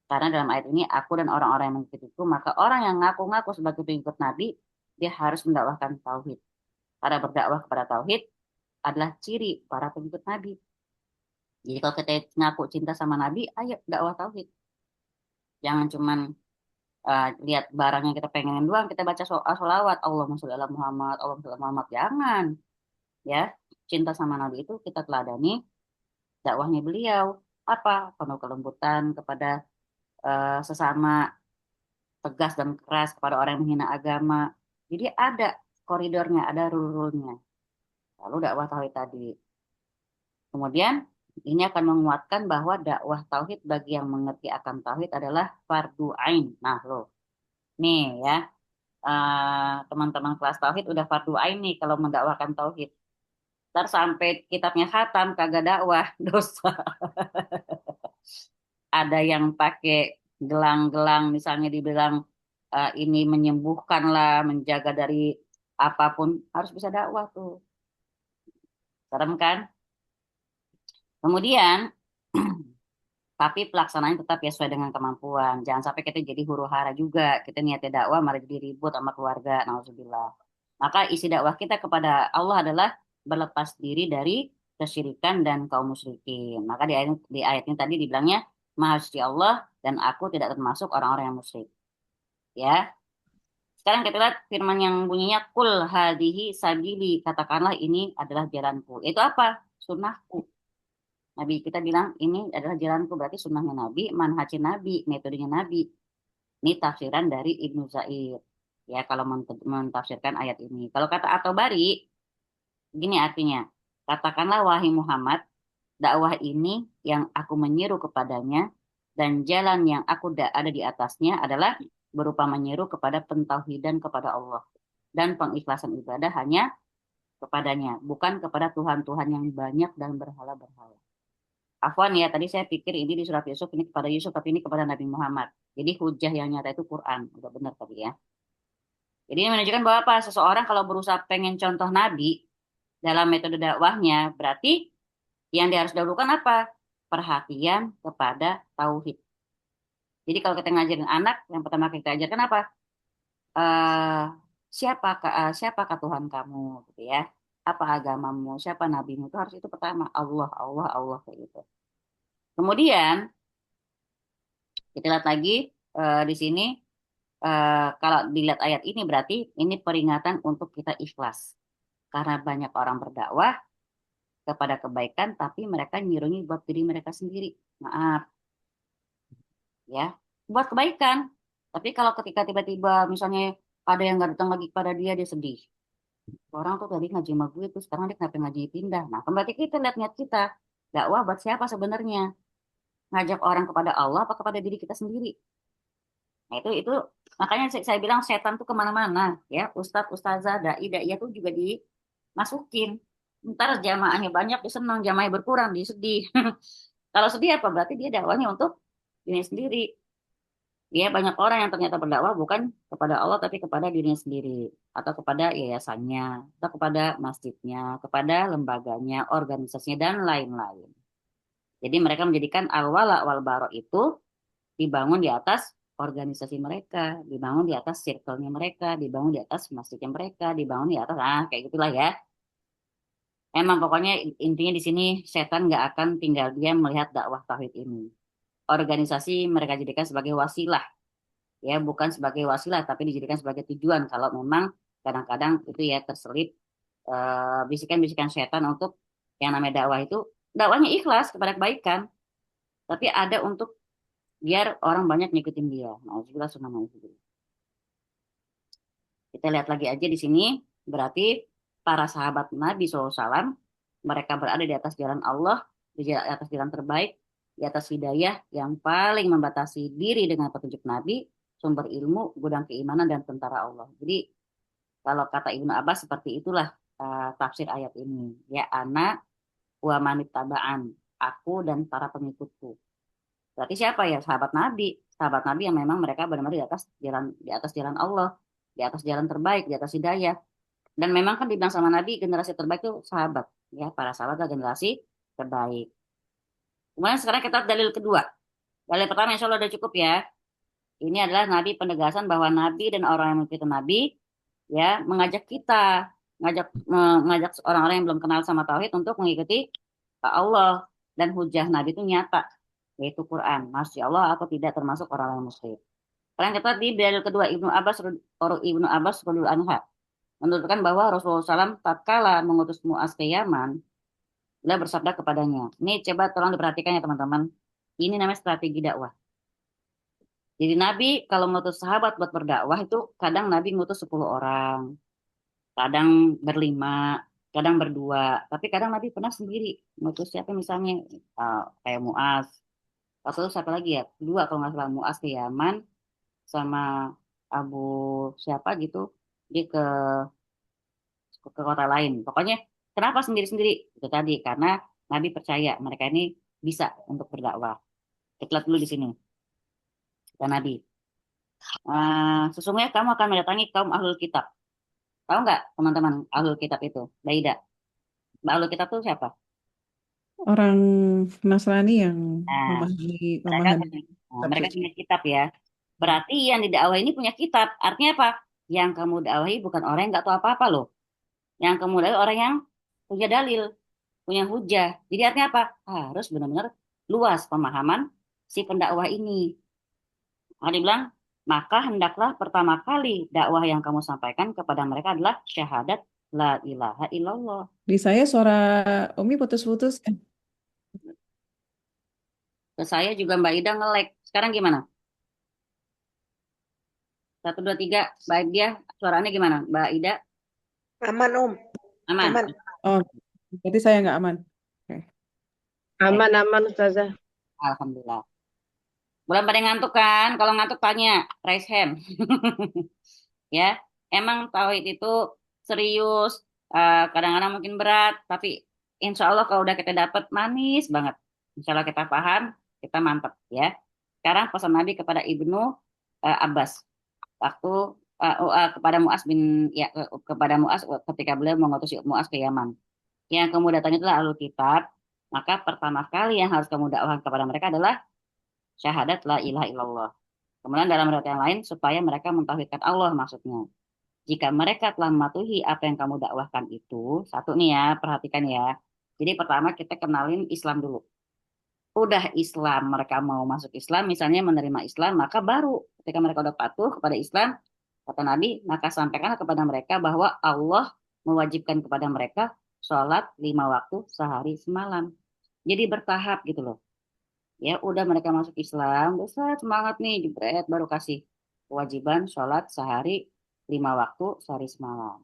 Karena dalam ayat ini aku dan orang-orang yang mengikutiku, maka orang yang ngaku-ngaku sebagai pengikut Nabi, dia harus mendakwahkan tauhid. Karena berdakwah kepada tauhid adalah ciri para pengikut Nabi. Jadi kalau kita ngaku cinta sama Nabi, ayo dakwah tauhid. Jangan cuman lihat barang yang kita pengenin doang, kita baca sholawat, Allahumma sholli ala Muhammad, Allahumma sholli ala Muhammad. Jangan, ya. Cinta sama Nabi itu kita teladani dakwahnya beliau. Apa? Penuh kelembutan kepada sesama, tegas dan keras kepada orang yang menghina agama. Jadi ada koridornya, ada rule-rule-nya. Lalu dakwah tauhid tadi. Kemudian ini akan menguatkan bahwa dakwah tauhid bagi yang mengerti akan tauhid adalah fardu ain. Nah, loh. Nih ya, teman-teman kelas tauhid udah fardu ain nih kalau mendakwakan tauhid. Ntar sampai kitabnya khatam kagak dakwah, dosa. Ada yang pakai gelang-gelang misalnya dibilang ini menyembuhkan lah, menjaga dari apapun, harus bisa dakwah tuh. Serem kan? Kemudian tapi pelaksanaannya tetap ya sesuai dengan kemampuan. Jangan sampai kita jadi huru hara juga. Kita niatnya dakwah malah jadi ribut sama keluarga. Nauzubillah. Maka isi dakwah kita kepada Allah adalah berlepas diri dari kesyirikan dan kaum musyrikin. Maka di ayat ini tadi dibilangnya, Maha suci Allah dan aku tidak termasuk orang-orang yang musyrik. Ya. Sekarang kita lihat firman yang bunyinya kul hadihi sabili. Katakanlah ini adalah jalanku. Itu apa? Sunnahku. Nabi kita bilang ini adalah jalanku, berarti sunnahnya Nabi, manhajnya Nabi, metodenya Nabi. Ini tafsiran dari Ibnu Zaid. Ya, kalau mentafsirkan ayat ini. Kalau kata At-Tabari, gini artinya. Katakanlah wahai Muhammad, dakwah ini yang aku menyeru kepadanya dan jalan yang aku ada di atasnya adalah berupa menyeru kepada pentauhidan kepada Allah dan pengikhlasan ibadah hanya kepadanya, bukan kepada Tuhan-Tuhan yang banyak dan berhala-berhala. Afwan ya, tadi saya pikir ini di surat Yusuf, ini kepada Yusuf, tapi ini kepada Nabi Muhammad. Jadi hujah yang nyata itu Quran. Udah benar tadi ya. Jadi ini menunjukkan bahwa apa? Seseorang kalau berusaha pengen contoh Nabi dalam metode dakwahnya, berarti yang dia harus dahulukan apa? Perhatian kepada tauhid. Jadi kalau kita ngajarin anak, yang pertama kita ajarkan apa? Siapakah Tuhan kamu? Gitu ya. apa agamamu, siapa nabimu, itu harus itu pertama, Allah, Allah, Allah kayak gitu. Kemudian kita lihat lagi di sini, kalau dilihat ayat ini berarti ini peringatan untuk kita ikhlas. Karena banyak orang berdakwah kepada kebaikan, tapi mereka nyuruhnya buat diri mereka sendiri. Maaf, ya, buat kebaikan. Tapi kalau ketika tiba-tiba misalnya ada yang nggak datang lagi kepada dia, dia sedih. Orang tuh tadi ngaji sama gue, tuh sekarang dia kenapa ngaji pindah. Nah, kembali kita lihat niat kita. Dakwah buat siapa sebenarnya? Ngajak orang kepada Allah apa kepada diri kita sendiri? Nah, itu makanya saya bilang setan tuh kemana-mana, ya. Ustadz, ustazah, dai, daiyah tuh juga dimasukin. Ntar jamaahnya banyak, dia senang, jamaahnya berkurang, dia sedih. Kalau sedih apa? Berarti dia dakwahnya untuk diri sendiri. Ya, banyak orang yang ternyata berdakwah bukan kepada Allah, tapi kepada dirinya sendiri. Atau kepada yayasannya, atau kepada masjidnya, kepada lembaganya, organisasinya, dan lain-lain. Jadi mereka menjadikan al-wala wal bara itu dibangun di atas organisasi mereka, dibangun di atas circle-nya mereka, dibangun di atas masjidnya mereka, dibangun di atas, kayak gitulah ya. Emang pokoknya intinya di sini setan nggak akan tinggal diam melihat dakwah tauhid ini. Organisasi mereka jadikan sebagai wasilah, ya bukan sebagai wasilah, tapi dijadikan sebagai tujuan. Kalau memang kadang-kadang itu ya terselip bisikan-bisikan setan untuk yang namanya dakwah itu, dakwahnya ikhlas kepada kebaikan, tapi ada untuk biar orang banyak ngikutin dia. Nah, kita lihat lagi aja di sini, berarti para sahabat Nabi SAW, mereka berada di atas jalan Allah, di atas jalan terbaik, di atas hidayah yang paling membatasi diri dengan petunjuk Nabi, sumber ilmu, gudang keimanan, dan tentara Allah. Jadi, kalau kata Ibnu Abbas, seperti itulah tafsir ayat ini. Ya, ana wa manit taba'an, aku dan para pengikutku. Berarti siapa ya? Sahabat Nabi. Sahabat Nabi yang memang mereka benar-benar di atas jalan Allah, di atas jalan terbaik, di atas hidayah. Dan memang kan dibilang sama Nabi generasi terbaik itu sahabat, ya para sahabat adalah generasi terbaik. Kemudian sekarang kita dalil kedua. Dalil pertama insya Allah udah cukup ya. Ini adalah Nabi penegasan bahwa Nabi dan orang yang mengikuti Nabi ya mengajak kita, mengajak orang-orang yang belum kenal sama tauhid untuk mengikuti Allah, dan hujah Nabi itu nyata, yaitu Quran. Masya Allah atau tidak termasuk orang-orang musyrik. Sekarang kita di dalil kedua Ibnu Abbas radhiyallahu anhu menunjukkan bahwa Rasulullah SAW tatkala mengutus Mu'az ke Yaman, beliau bersabda kepadanya. Ini coba tolong diperhatikan ya teman-teman. Ini namanya strategi dakwah. Jadi Nabi kalau mengutus sahabat buat berdakwah itu kadang Nabi ngutus 10 orang, kadang berlima, kadang berdua, tapi kadang Nabi pernah sendiri. Ngutus siapa misalnya kayak Mu'az. Atau siapa lagi ya? Dua kalau nggak salah, Mu'az ke Yaman sama Abu siapa gitu. Dia ke kota lain. Pokoknya kenapa sendiri-sendiri? Itu tadi karena Nabi percaya mereka ini bisa untuk berdakwah. Kita lihat dulu di sini. Dan Nabi, sesungguhnya kamu akan mendatangi kaum ahlul kitab. Tahu nggak teman-teman ahlul kitab itu? Baida. Ahlul kitab itu siapa? Orang Nasrani yang Nah, mereka memahami mereka suci. punya kitab ya. Berarti yang didakwahi ini punya kitab. Artinya apa? Yang kamu dakwahi bukan orang yang nggak tahu apa-apa loh. Yang kamu dakwahi orang yang punya dalil, punya hujah. Jadi artinya apa? Harus benar-benar luas pemahaman si pendakwah ini. Maka dibilang, maka hendaklah pertama kali dakwah yang kamu sampaikan kepada mereka adalah syahadat la ilaha illallah. Di saya suara Umi putus-putus. Ke saya juga Mbak Ida nge-lag. Sekarang gimana? 1, 2, 3. Baik dia, suaranya gimana? Mbak Ida? Aman, Om. Aman? Aman. Oh, berarti saya nggak aman. Oke. Aman Ustazah. Alhamdulillah. Belum pada ngantuk kan? Kalau ngantuk tanya, raise hand. Ya, emang tauhid itu serius, kadang-kadang mungkin berat, tapi insya Allah kalau udah kita dapat manis banget. Insya Allah kita paham, kita mantap ya. Sekarang pesan Nabi kepada Ibnu Abbas waktu kepada Mu'az bin ya kepada Mu'az ketika beliau mengutus Mu'az ke Yaman. Yang kamu datangi itulah Ahlul Kitab, maka pertama kali yang harus kamu dakwahkan kepada mereka adalah syahadat la ilaha illallah. Kemudian dalam riwayat yang lain supaya mereka mentauhidkan Allah maksudnya. jika mereka telah mematuhi apa yang kamu dakwahkan itu, satu nih ya, perhatikan ya. Jadi pertama kita kenalin Islam dulu. Udah Islam, mereka mau masuk Islam, misalnya menerima Islam, maka baru ketika mereka udah patuh kepada Islam, kata Nabi, maka sampaikan kepada mereka bahwa Allah mewajibkan kepada mereka sholat 5 waktu sehari semalam. Jadi bertahap gitu loh. Ya udah mereka masuk Islam, besar semangat nih, jebret, baru kasih kewajiban sholat sehari 5 waktu sehari semalam.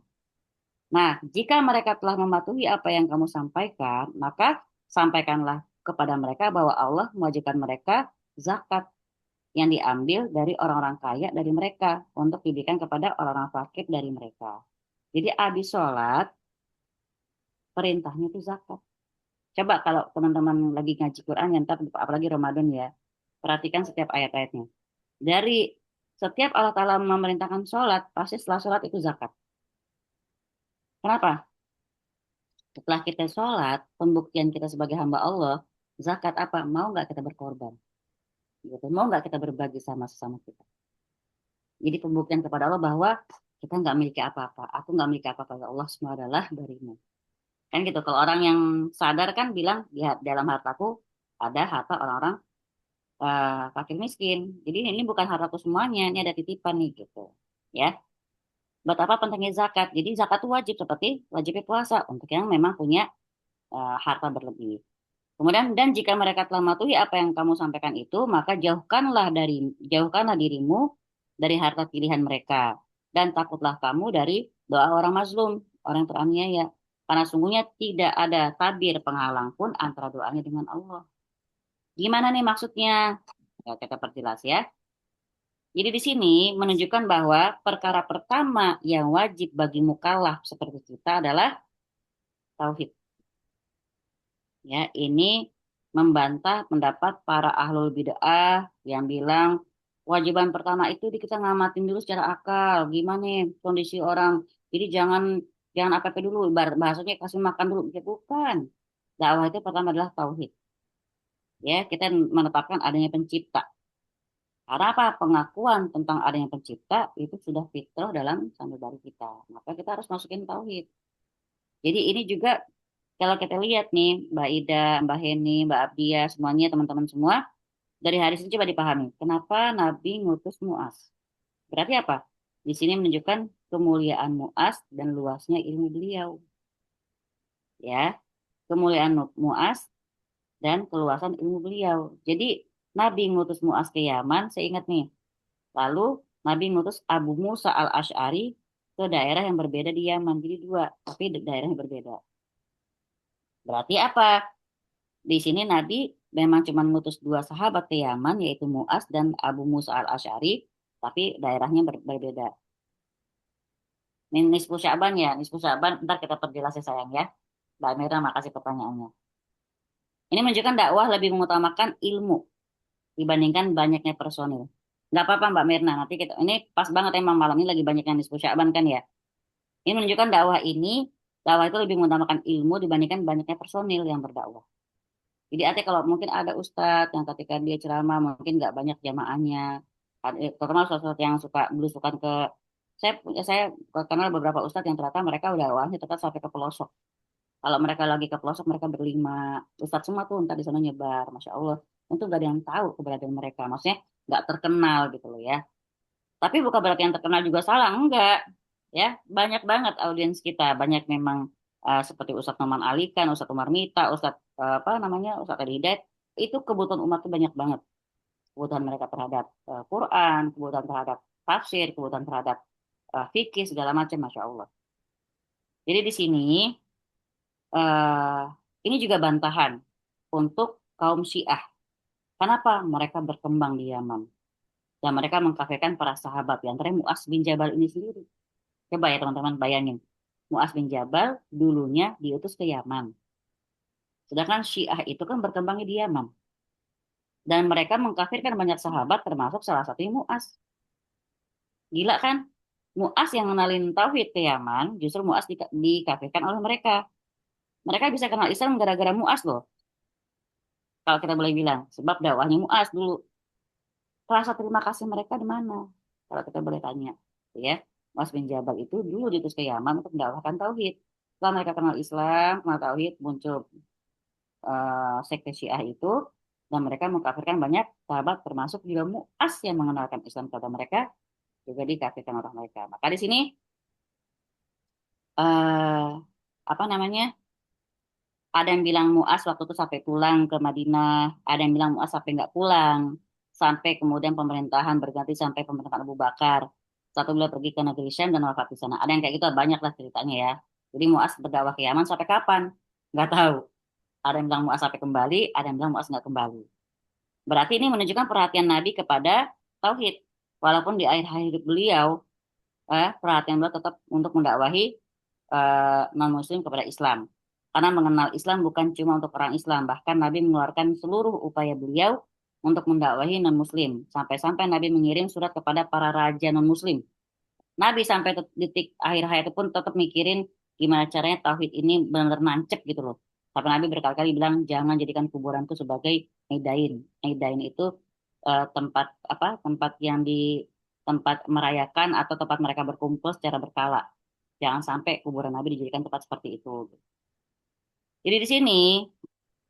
Nah, jika mereka telah mematuhi apa yang kamu sampaikan, maka sampaikanlah kepada mereka bahwa Allah mewajibkan mereka zakat yang diambil dari orang-orang kaya dari mereka untuk diberikan kepada orang-orang fakir dari mereka. Jadi habis sholat, perintahnya itu zakat. Coba kalau teman-teman lagi ngaji Quran, yang apalagi Ramadan ya, perhatikan setiap ayat-ayatnya. Dari setiap Allah Ta'ala memerintahkan sholat, pasti setelah sholat itu zakat. Kenapa? Setelah kita sholat, pembuktian kita sebagai hamba Allah, zakat apa? Mau nggak kita berkorban? Gitu. Mau nggak kita berbagi sama sesama kita? Jadi pembuktian kepada Allah bahwa kita nggak memiliki apa-apa. Aku nggak memiliki apa-apa. Ya Allah semua adalah darimu. Kan gitu. Kalau orang yang sadar kan bilang, ya dalam hartaku ada harta orang-orang fakir miskin. Jadi ini bukan hartaku semuanya. Ini ada titipan nih gitu. Ya. Buat apa pentingnya zakat? Jadi zakat itu wajib seperti wajibnya puasa untuk yang memang punya harta berlebih. Kemudian dan jika mereka telah mematuhi apa yang kamu sampaikan itu, maka jauhkanlah dirimu dari harta pilihan mereka dan takutlah kamu dari doa orang mazlum, orang yang teraniaya. Karena sungguhnya tidak ada tabir penghalang pun antara doanya dengan Allah. Gimana nih maksudnya? Ya, kita perjelas ya. Jadi di sini menunjukkan bahwa perkara pertama yang wajib bagi mukallaf seperti kita adalah tauhid. Ya, ini membantah pendapat para ahlul bid'ah yang bilang kewajiban pertama itu kita ngamatin dulu secara akal, gimana nih kondisi orang. Jadi jangan apa-apa dulu, bahasanya kasih makan dulu. Ya, bukan. Dakwah itu pertama adalah tauhid. Ya, kita menetapkan adanya pencipta. Karena apa? Pengakuan tentang adanya pencipta itu sudah fitrah dalam sanubari kita. Maka kita harus masukin tauhid. Jadi ini juga kalau kita lihat nih, Mbak Ida, Mbak Heni, Mbak Abdia, semuanya teman-teman semua, dari hadis ini coba dipahami. Kenapa Nabi ngutus Mu'az? Berarti apa? Di sini menunjukkan kemuliaan Mu'az dan luasnya ilmu beliau. Ya, kemuliaan Mu'az dan keluasan ilmu beliau. Jadi Nabi ngutus Mu'az ke Yaman, saya ingat nih. Lalu Nabi ngutus Abu Musa al-Ash'ari ke daerah yang berbeda di Yaman. Jadi dua, tapi daerah yang berbeda. Berarti apa? Di sini Nabi memang cuma ngutus 2 sahabat ke Yaman, yaitu Mu'az dan Abu Musa al-Ash'ari, tapi daerahnya berbeda. Ini nisfu Sya'ban ya, nisfu Sya'ban, ntar kita perjelas ya sayang ya. Mbak Mira, makasih pertanyaannya. Ini menunjukkan dakwah lebih mengutamakan ilmu dibandingkan banyaknya personil. Nggak apa-apa Mbak Mirna, nanti kita, ini pas banget emang malam ini lagi banyak yang nisfu Sya'ban kan ya. Ini menunjukkan dakwah itu lebih mengutamakan ilmu dibandingkan banyaknya personil yang berdakwah. Jadi artinya kalau mungkin ada ustadz yang ketika dia ceramah mungkin nggak banyak jamaahnya, terutama ustadz yang suka belusukan ke saya kenal beberapa ustadz yang ternyata mereka udah awalnya tetap sampai ke pelosok. Kalau mereka lagi ke pelosok mereka berlima, ustadz semua tuh entar di sana nyebar, masya Allah. Itu gak ada yang tahu keberadaan mereka, maksudnya nggak terkenal gitu loh ya. Tapi bukan berarti yang terkenal juga salah, enggak. Ya, banyak banget audiens kita, banyak memang seperti Ustadz Noman Alikan, Ustadz Umar Mita, Ustadz apa namanya, Ustadz Adi Hidayat, itu kebutuhan umat itu banyak banget. Kebutuhan mereka terhadap Quran, kebutuhan terhadap tafsir, kebutuhan terhadap fikih segala macam, masya Allah. Jadi di sini ini juga bantahan untuk kaum Syiah. Kenapa mereka berkembang di Yaman? Dan mereka mengkafirkan para sahabat, yang antaranya Mu'az bin Jabal ini sendiri. Coba ya teman-teman bayangin. Mu'az bin Jabal dulunya diutus ke Yaman. Sedangkan Syiah itu kan berkembangnya di Yaman. Dan mereka mengkafirkan banyak sahabat termasuk salah satunya Mu'az. Gila kan? Mu'az yang kenalin tauhid ke Yaman, justru Mu'az dikafirkan oleh mereka. Mereka bisa kenal Islam gara-gara Mu'az loh. Kalau kita boleh bilang. Sebab dakwahnya Mu'az dulu. Rasa terima kasih mereka di mana? Kalau kita boleh tanya. Ya. Muaz bin Jabal itu dulu diutus ke Yaman untuk mendakwahkan tauhid. Setelah mereka kenal Islam, kenal tauhid, muncul sekte Syiah itu, dan mereka mengkafirkan banyak sahabat, termasuk juga Muaz yang mengenalkan Islam kepada mereka, juga dikafirkan oleh mereka. Maka di sini eh, apa namanya? Ada yang bilang Muaz waktu itu sampai pulang ke Madinah, ada yang bilang Muaz sampai nggak pulang, sampai kemudian pemerintahan berganti sampai pemerintahan Abu Bakar. Satu beliau pergi ke negeri Syam dan wafat di sana. Ada yang kayak gitu, banyak lah ceritanya ya. Jadi Muaz berdakwah ke Yaman sampai kapan? Nggak tahu. Ada yang bilang Muaz sampai kembali, ada yang bilang Muaz nggak kembali. Berarti ini menunjukkan perhatian Nabi kepada tauhid. Walaupun di akhir hidup beliau, perhatian beliau tetap untuk mendakwahi non-muslim kepada Islam. Karena mengenal Islam bukan cuma untuk orang Islam, bahkan Nabi mengeluarkan seluruh upaya beliau untuk mendakwahi non-muslim. Sampai-sampai Nabi mengirim surat kepada para raja non-muslim. Nabi sampai detik akhir hayat pun tetap mikirin gimana caranya tauhid ini benar-benar nancep gitu loh. Tapi Nabi berkali-kali bilang jangan jadikan kuburanku sebagai Eidain. Eidain itu tempat apa? Tempat yang di tempat merayakan atau tempat mereka berkumpul secara berkala. Jangan sampai kuburan Nabi dijadikan tempat seperti itu. Jadi di sini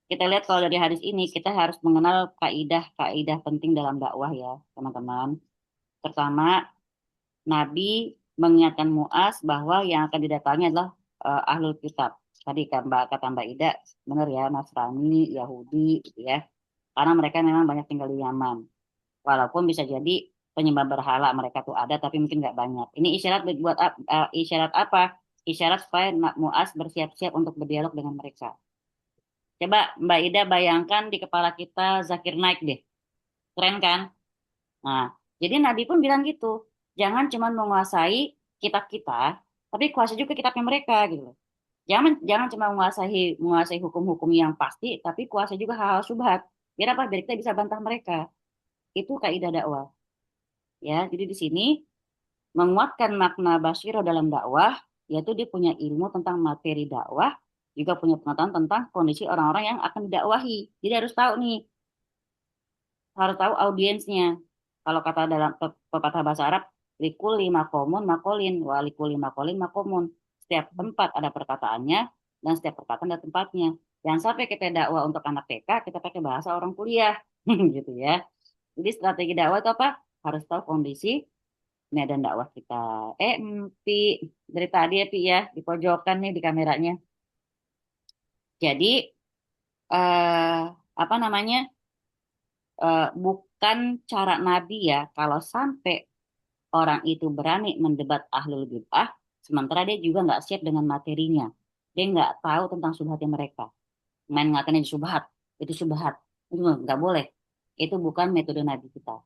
kita lihat kalau dari hadis ini kita harus mengenal kaidah-kaidah penting dalam dakwah ya, teman-teman. Pertama, Nabi mengingatkan Muaz bahwa yang akan didatangi adalah ahlul kitab. Tadi kan kata Mbak Ida, benar ya, Nasrani, Yahudi, gitu ya. Karena mereka memang banyak tinggal di Yaman. Walaupun bisa jadi penyembah berhala mereka tuh ada, tapi mungkin nggak banyak. Ini isyarat apa? Isyarat supaya Muaz bersiap-siap untuk berdialog dengan mereka. Coba Mbak Ida bayangkan di kepala kita Zakir Naik deh. Keren kan? Nah, jadi Nabi pun bilang gitu. Jangan cuma menguasai kitab kita, tapi kuasai juga kitabnya mereka gitu loh. Jangan cuma menguasai hukum-hukum yang pasti, tapi kuasai juga hal-hal syubhat. Biar apa? Biar kita bisa bantah mereka. Itu kaidah dakwah. Ya, jadi di sini menguatkan makna Basyiro dalam dakwah, yaitu dia punya ilmu tentang materi dakwah, juga punya pengetahuan tentang kondisi orang-orang yang akan didakwahi. Jadi harus tahu nih, harus tahu audiensnya. Kalau kata dalam pepatah bahasa Arab, likuli makomun makolin, walikuli makolin makomun. Setiap tempat ada perkataannya, dan setiap perkataan ada tempatnya. Jangan sampai kita dakwah untuk anak TK, kita pakai bahasa orang kuliah. Gitu ya. Jadi strategi dakwah itu apa? Harus tahu kondisi medan dakwah kita. Pi, dari tadi ya Pi ya, di pojokan nih di kameranya. Jadi, apa namanya, bukan cara Nabi ya, kalau sampai orang itu berani mendebat ahlul bid'ah, sementara dia juga nggak siap dengan materinya. Dia nggak tahu tentang syubhatnya mereka. Main ngatain itu syubhat. Itu nggak boleh. Itu bukan metode Nabi kita.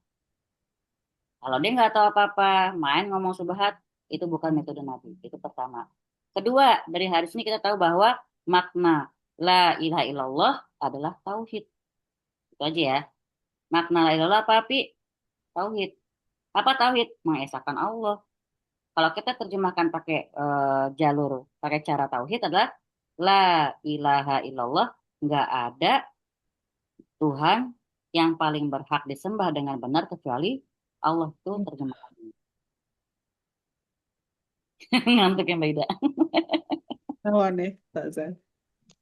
Kalau dia nggak tahu apa-apa, main ngomong syubhat, itu bukan metode Nabi. Itu pertama. Kedua, dari hadis ini kita tahu bahwa makna la ilaha illallah adalah tauhid. Itu aja ya. Makna la ilaha illallah apa, Pi? Tauhid. Apa tauhid? Mengesahkan Allah. Kalau kita terjemahkan pakai cara tauhid adalah la ilaha illallah, nggak ada Tuhan yang paling berhak disembah dengan benar kecuali Allah, itu terjemahan. Ngantuk ya Mbak Ida. Awan ya, Ustazah.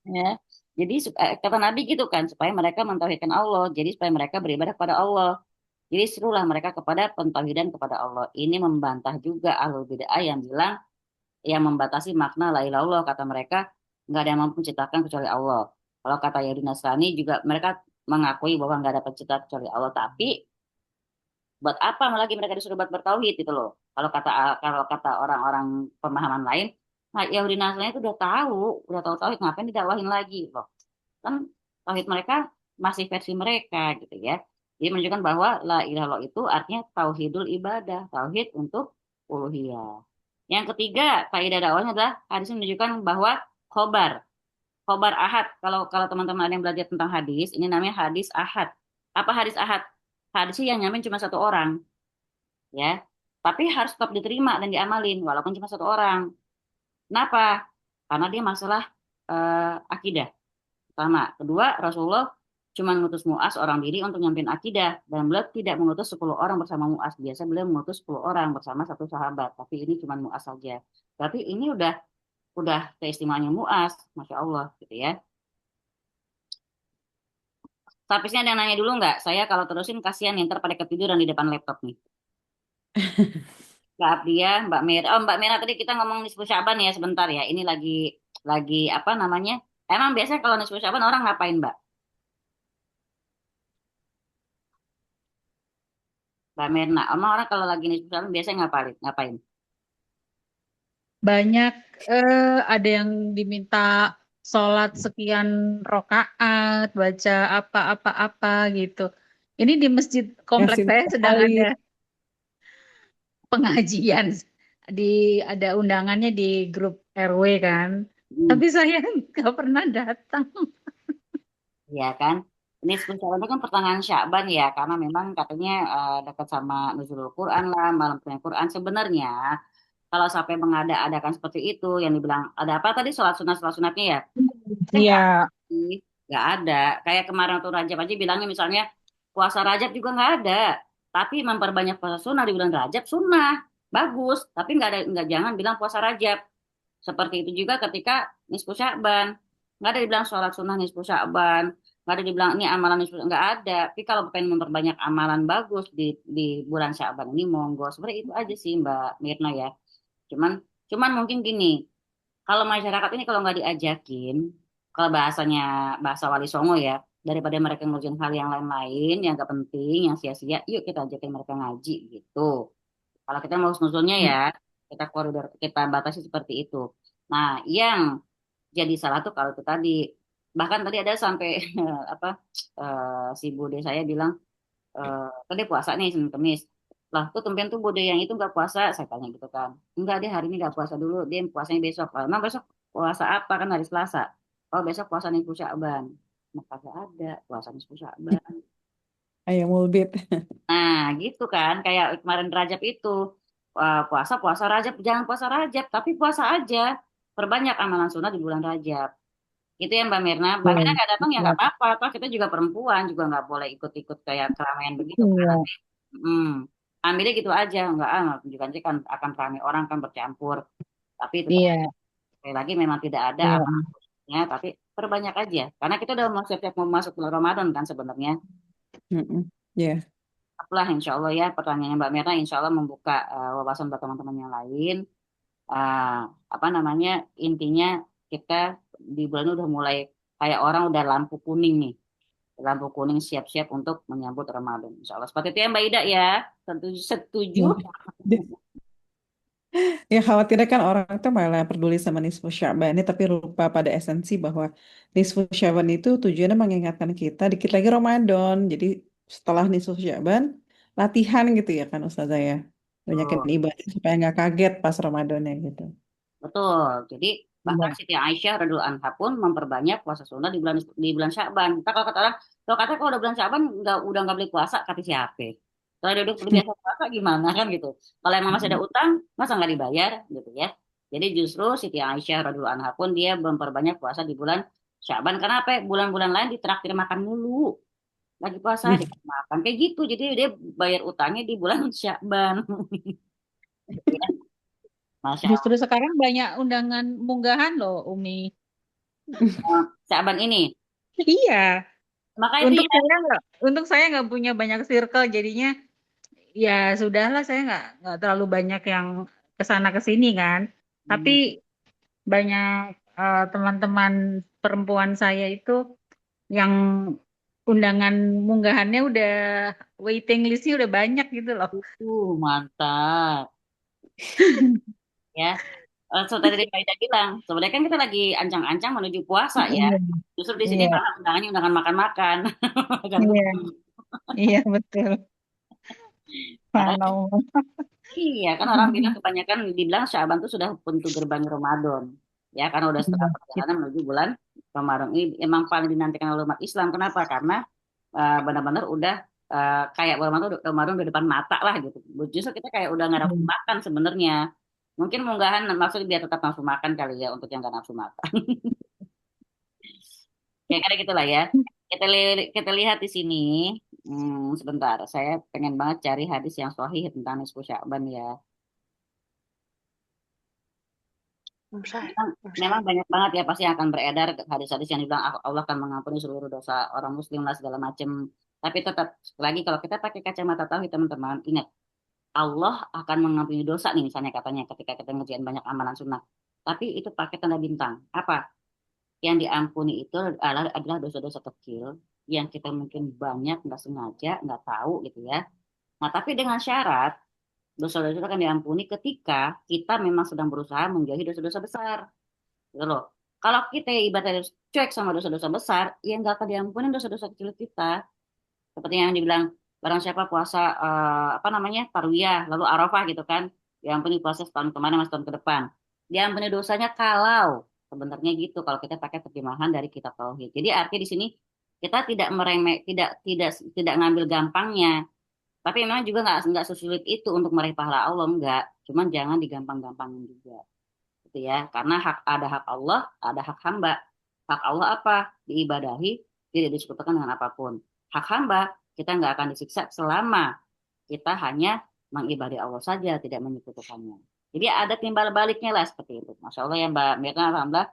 Ya. Jadi kata Nabi gitu kan, supaya mereka mentauhidkan Allah. Jadi supaya mereka beribadah kepada Allah. Jadi serulah mereka kepada pentauhidan kepada Allah. Ini membantah juga ahlul bid'ah yang bilang, yang membatasi makna la ilaha illallah. Kata mereka, nggak ada yang mampu menciptakan kecuali Allah. Kalau kata Yahudi Nasrani juga mereka mengakui bahwa nggak ada pencipta kecuali Allah. Tapi buat apa lagi mereka disuruh buat bertauhid gitu loh. Kalau kata orang-orang pemahaman lain, nah Yahudi Nasrani itu udah tahu tauhid, ngapain didakwahin lagi loh. Kan tauhid mereka masih versi mereka gitu ya. Jadi menunjukkan bahwa la ilaha illallah itu artinya tauhidul ibadah, tauhid untuk uluhiyah. Yang ketiga, kaidah dakwahnya adalah hadis ini menunjukkan bahwa khobar ahad. Kalau teman-teman ada yang belajar tentang hadis, ini namanya hadis ahad. Apa hadis ahad? Hadis yang nyamain cuma satu orang, ya. Tapi harus tetap diterima dan diamalin walaupun cuma satu orang. Kenapa? Karena dia masalah akidah. Pertama, kedua, Rasulullah cuma mengutus Mu'az orang diri untuk nyampein akidah, dan beliau tidak mengutus 10 orang bersama Mu'az. Biasa beliau mengutus 10 orang bersama satu sahabat, tapi ini cuma Mu'az saja. Berarti ini udah keistimewaannya Mu'az, Masya Allah gitu ya. Tapisnya ada yang nanya dulu nggak? Saya kalau terusin kasihan nih, ntar pada ketiduran di depan laptop nih. Mbak Abdia, Mbak Mira. Oh, Mbak Mira tadi kita ngomong nisfu Syaban ya sebentar ya. Ini lagi apa namanya? Emang biasanya kalau nisfu Syaban orang ngapain, Mbak? Mbak Mirna. Emang orang kalau lagi nisfu Syaban biasanya ngapain? Ngapain? Banyak ada yang diminta sholat sekian rokaat, baca apa-apa-apa gitu. Ini di masjid kompleks Yasin saya sedang sekali. ada pengajian, ada undangannya di grup RW kan. Hmm, Tapi saya nggak pernah datang. ya kan? Nisfu Syaban itu kan pertengahan Syaban ya, karena memang katanya dekat sama nuzulul Quran lah, malam turunnya Quran. Sebenarnya kalau sampai mengada-adakan seperti itu, yang dibilang ada apa tadi sholat sunatnya ya? Iya, Sih, nggak ada. Kayak kemarin waktu Rajab aja bilangnya misalnya puasa Rajab juga nggak ada. Tapi memperbanyak puasa sunnah di bulan Rajab sunnah bagus. Tapi nggak jangan bilang puasa Rajab. Seperti itu juga ketika nisfu Sya'ban. Nggak ada dibilang sholat sunnah nisfu Sya'ban. Nggak ada dibilang ini amalan nisfu nggak ada. Tapi kalau pengen memperbanyak amalan bagus di bulan Sya'ban ini monggo. Sebenarnya itu aja sih Mbak Mirna ya. Cuman cuman mungkin gini. Kalau masyarakat ini kalau nggak diajakin, kalau bahasanya bahasa Wali Songo ya, daripada mereka ngurusin hal yang lain-lain, yang nggak penting, yang sia-sia, yuk kita ajakin mereka ngaji gitu. Kalau kita mau nusulnya ya, kita koridor, kita batasi seperti itu. Nah, yang jadi salah tuh kalau itu tadi, bahkan tadi ada sampai apa si bude saya bilang, tadi puasa nih Senin Kemis. Lah, tuh tumben tuh bude yang itu nggak puasa, saya tanya gitu kan. Enggak, dia hari ini nggak puasa dulu, dia puasanya besok. Lah, emang besok puasa apa kan hari Selasa? Oh, besok puasa nisfu Sya'ban. Maka nggak ada puasa nisfu Sya'ban. Ayam mulbit. Nah, gitu kan, kayak kemarin Rajab itu. Puasa Rajab, jangan puasa Rajab, tapi puasa aja. Perbanyak amalan sunnah di bulan Rajab. Itu ya Mbak Mirna. Mbak Mirna Iya. nggak datang ya Iya. nggak apa-apa. Toh kita juga perempuan, juga nggak boleh ikut-ikut kayak keramaian begitu kan. Iya. Nanti, ambilnya gitu aja. Nggak, tunjukkan sih kan akan ramai orang kan bercampur. Tapi tetap Iya. sekali lagi memang tidak ada Iya. amalan khususnya, tapi perbanyak aja. Karena kita udah mau siap-siap mau masuk bulan Ramadan kan sebenarnya. Mm-mm. Ya. Apalah insya Allah ya pertanyaannya Mbak Mirna insya Allah membuka wawasan buat teman-teman yang lain. Ah, apa namanya intinya kita di bulan ini udah mulai kayak orang udah lampu kuning nih, lampu kuning siap-siap untuk menyambut Ramadan insya Allah seperti itu ya Mbak Ida ya, tentu setuju. Ya. Ya khawatirnya kan orang tuh malah peduli sama nisfu Sya'ban ini tapi lupa pada esensi bahwa nisfu Sya'ban itu tujuannya mengingatkan kita dikit lagi Ramadan. Jadi setelah nisfu Sya'ban latihan gitu ya kan Ustazah ya. Banyakin Betul. ibadah supaya nggak kaget pas Ramadannya gitu. Betul. Jadi bahkan Iya. Siti Aisyah radhiallahu anha pun memperbanyak puasa sunnah di bulan Sya'ban. Kita kalau kata orang, kalau udah bulan Sya'ban udah nggak boleh puasa, kata siapa? Kalau dia udah biasa puasa gimana kan gitu. Kalau emang masih ada utang, masa nggak dibayar gitu ya. Jadi justru Siti Aisyah radhiallahu anha pun dia memperbanyak puasa di bulan Sya'ban. Karena apa? Bulan-bulan lain ditraktir makan mulu. Lagi puasa dikasih makan kayak gitu. Jadi dia bayar utangnya di bulan Sya'ban. Ya, Masya Allah. Justru sekarang banyak undangan munggahan loh, Umi. Sya'ban ini. Iya. Maka itu ya. Untuk saya nggak punya banyak circle, jadinya ya sudahlah, saya nggak terlalu banyak yang kesana kesini kan. Tapi banyak teman-teman perempuan saya itu yang undangan munggahannya udah waiting listnya udah banyak gitu loh. Mantap. Ya. So tadi Mbak Ida bilang, sebenarnya kan kita lagi ancang-ancang menuju puasa ya. Iya, Justru di sini iya, malah undangannya undangan makan-makan. Makan iya, dulu. iya betul. Makanya, Subhanallah. iya kan orang bilang kebanyakan dibilang Syaban itu sudah pintu gerbang Ramadan. Ya karena udah setengah perjalanan menuju bulan Ramadan. Ini emang paling dinantikan oleh umat Islam. Kenapa? Karena benar-benar udah kayak Ramadan udah depan mata lah gitu. Justru kita kayak udah nggak nafsu makan sebenarnya. Mungkin munggahan maksudnya biar tetap nafsu makan kali ya untuk yang nggak nafsu makan. Ya kayak gitu lah ya. kita lihat di sini. Sebentar, saya pengen banget cari hadis yang sahih tentang nisfu Sya'ban ya. Memang banyak banget ya pasti akan beredar hadis-hadis yang dibilang Allah akan mengampuni seluruh dosa orang muslim lah segala macam. Tapi tetap lagi kalau kita pakai kacamata tauhid teman-teman, ingat Allah akan mengampuni dosa nih misalnya katanya ketika kita ngerjain banyak amalan sunnah. Tapi itu pakai tanda bintang. Apa? Yang diampuni itu adalah dosa-dosa kecil yang kita mungkin banyak nggak sengaja nggak tahu gitu ya. Nah tapi dengan syarat dosa-dosa itu akan diampuni ketika kita memang sedang berusaha menjauhi dosa-dosa besar gitu loh. Kalau kita ibaratnya cuek sama dosa-dosa besar, ya nggak akan diampuni dosa-dosa kecil kita. Seperti yang dibilang barang siapa puasa apa namanya tarwiyah lalu arafah gitu kan, diampuni puasa setahun kemarin mas tahun ke depan. Diampuni dosanya kalau sebenarnya gitu kalau kita pakai terjemahan dari kitab tauhid. Jadi arti di sini kita tidak meremeh, tidak ngambil gampangnya. Tapi memang juga nggak sesulit itu untuk meraih pahala Allah enggak. Cuman jangan digampang-gampangin juga gitu ya karena ada hak Allah ada hak hamba. Hak Allah apa? Diibadahi, tidak disekutukan dengan apapun. Hak hamba kita nggak akan disiksa selama kita hanya mengibadi Allah saja tidak menyekutukannya. Jadi ada timbal baliknya lah seperti itu. Masya Allah ya Mbak Mirna. Alhamdulillah.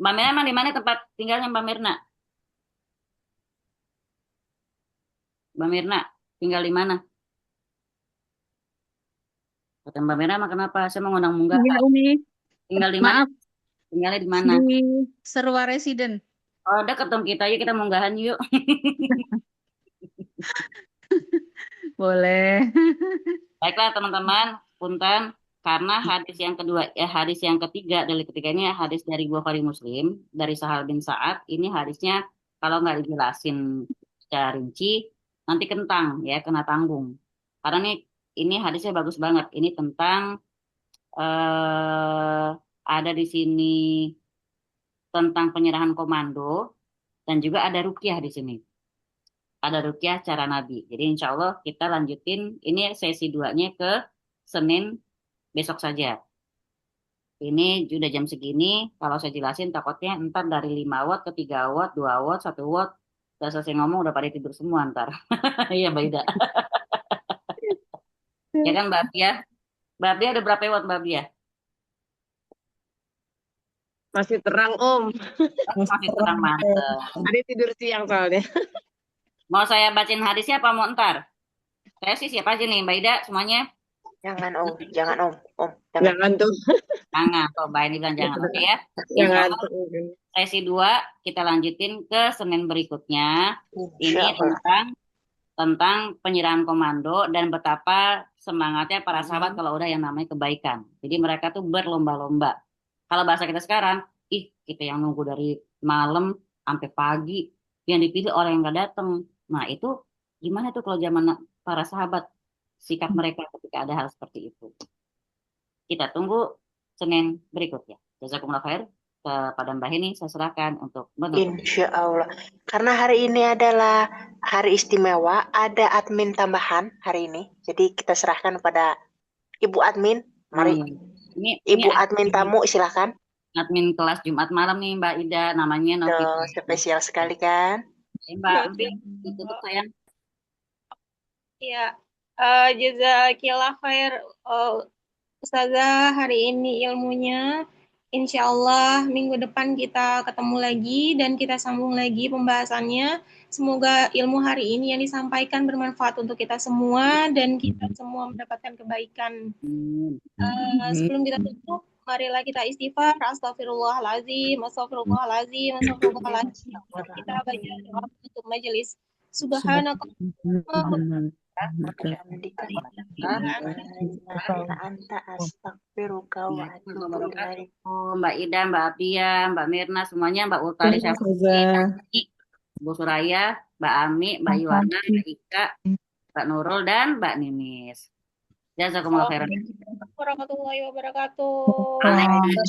Mbak Mirna emang di mana tempat tinggalnya Mbak Mirna? Mbak Mirna tinggal di mana? Kata Mbak Mirna emang kenapa saya mau ngundang munggah Iya, Umi. tinggal di mana? Maaf, Tinggalnya di mana? di Serua Residen. Oh dekat dong kita yuk kita munggahan yuk. Boleh. Baiklah teman-teman, punten karena hadis yang kedua, hadis yang ketiga dari ketiganya hadis dari Bukhari Muslim dari Sahal bin Sa'ad. Ini hadisnya kalau nggak dijelasin secara rinci nanti kentang ya kena tanggung. Karena ini hadisnya bagus banget. Ini tentang eh, ada di sini tentang penyerahan komando dan juga ada ruqyah di sini. Ada ruqyah cara Nabi. Jadi insya Allah kita lanjutin ini sesi 2-nya ke Senin besok saja. Ini sudah jam segini, kalau saya jelasin takutnya ntar dari 5 watt ke 3 watt, 2 watt, 1 watt, udah selesai ngomong udah pada tidur semua ntar. Iya Mbak Ida. Ya kan Mbak Abdia? Mbak Abdia udah berapa watt Mbak Abdia? Masih terang Om. Masih terang mantep. Ada tidur siang soalnya. Mau saya bacain hadisnya apa mau ntar? Saya sih siapa aja nih Mbak Ida semuanya? Jangan Om, jangan Om, jangan. Jangan tuh. Jangan, kok Mbak ini bilang jangan. Oke ya. Jangan. Sesi 2 kita lanjutin ke Senin berikutnya. Ini Insya Allah. tentang penyerahan komando dan betapa semangatnya para sahabat kalau udah yang namanya kebaikan. Jadi mereka tuh berlomba-lomba. Kalau bahasa kita sekarang, kita yang nunggu dari malam sampai pagi, yang dipilih orang yang nggak datang. Nah itu gimana tuh kalau zaman para sahabat sikap mereka ketika ada hal seperti itu? Kita tunggu Senin berikutnya. Jazakumullah khair. Kepada Mbak ini saya serahkan untuk menutup. Insya Allah. Karena hari ini adalah hari istimewa, ada admin tambahan hari ini. Jadi kita serahkan pada Ibu admin. Mari. Ibu admin tamu silahkan. Admin kelas Jumat malam nih Mbak Ida, namanya Novi. Spesial sekali kan? Mbak Novi, ditutup sayang. Ya, jazakillah khair Ustazah hari ini ilmunya. Insya Allah minggu depan kita ketemu lagi dan kita sambung lagi pembahasannya. Semoga ilmu hari ini yang disampaikan bermanfaat untuk kita semua dan kita semua mendapatkan kebaikan. Sebelum kita tutup, marilah kita istighfar. Astagfirullahaladzim, astagfirullahaladzim, astagfirullahaladzim. Kita baca doa untuk majelis. Subhanallah. Mbak Ida, Mbak Abdia, Mbak Mirna, semuanya, Mbak Utari, Bu Suraya, Mbak Ami, Mbak Iwana, Mbak Ika, Mbak Nurul, dan Mbak Ninis. Jazakumullah khairan. Warahmatullahi wabarakatuh.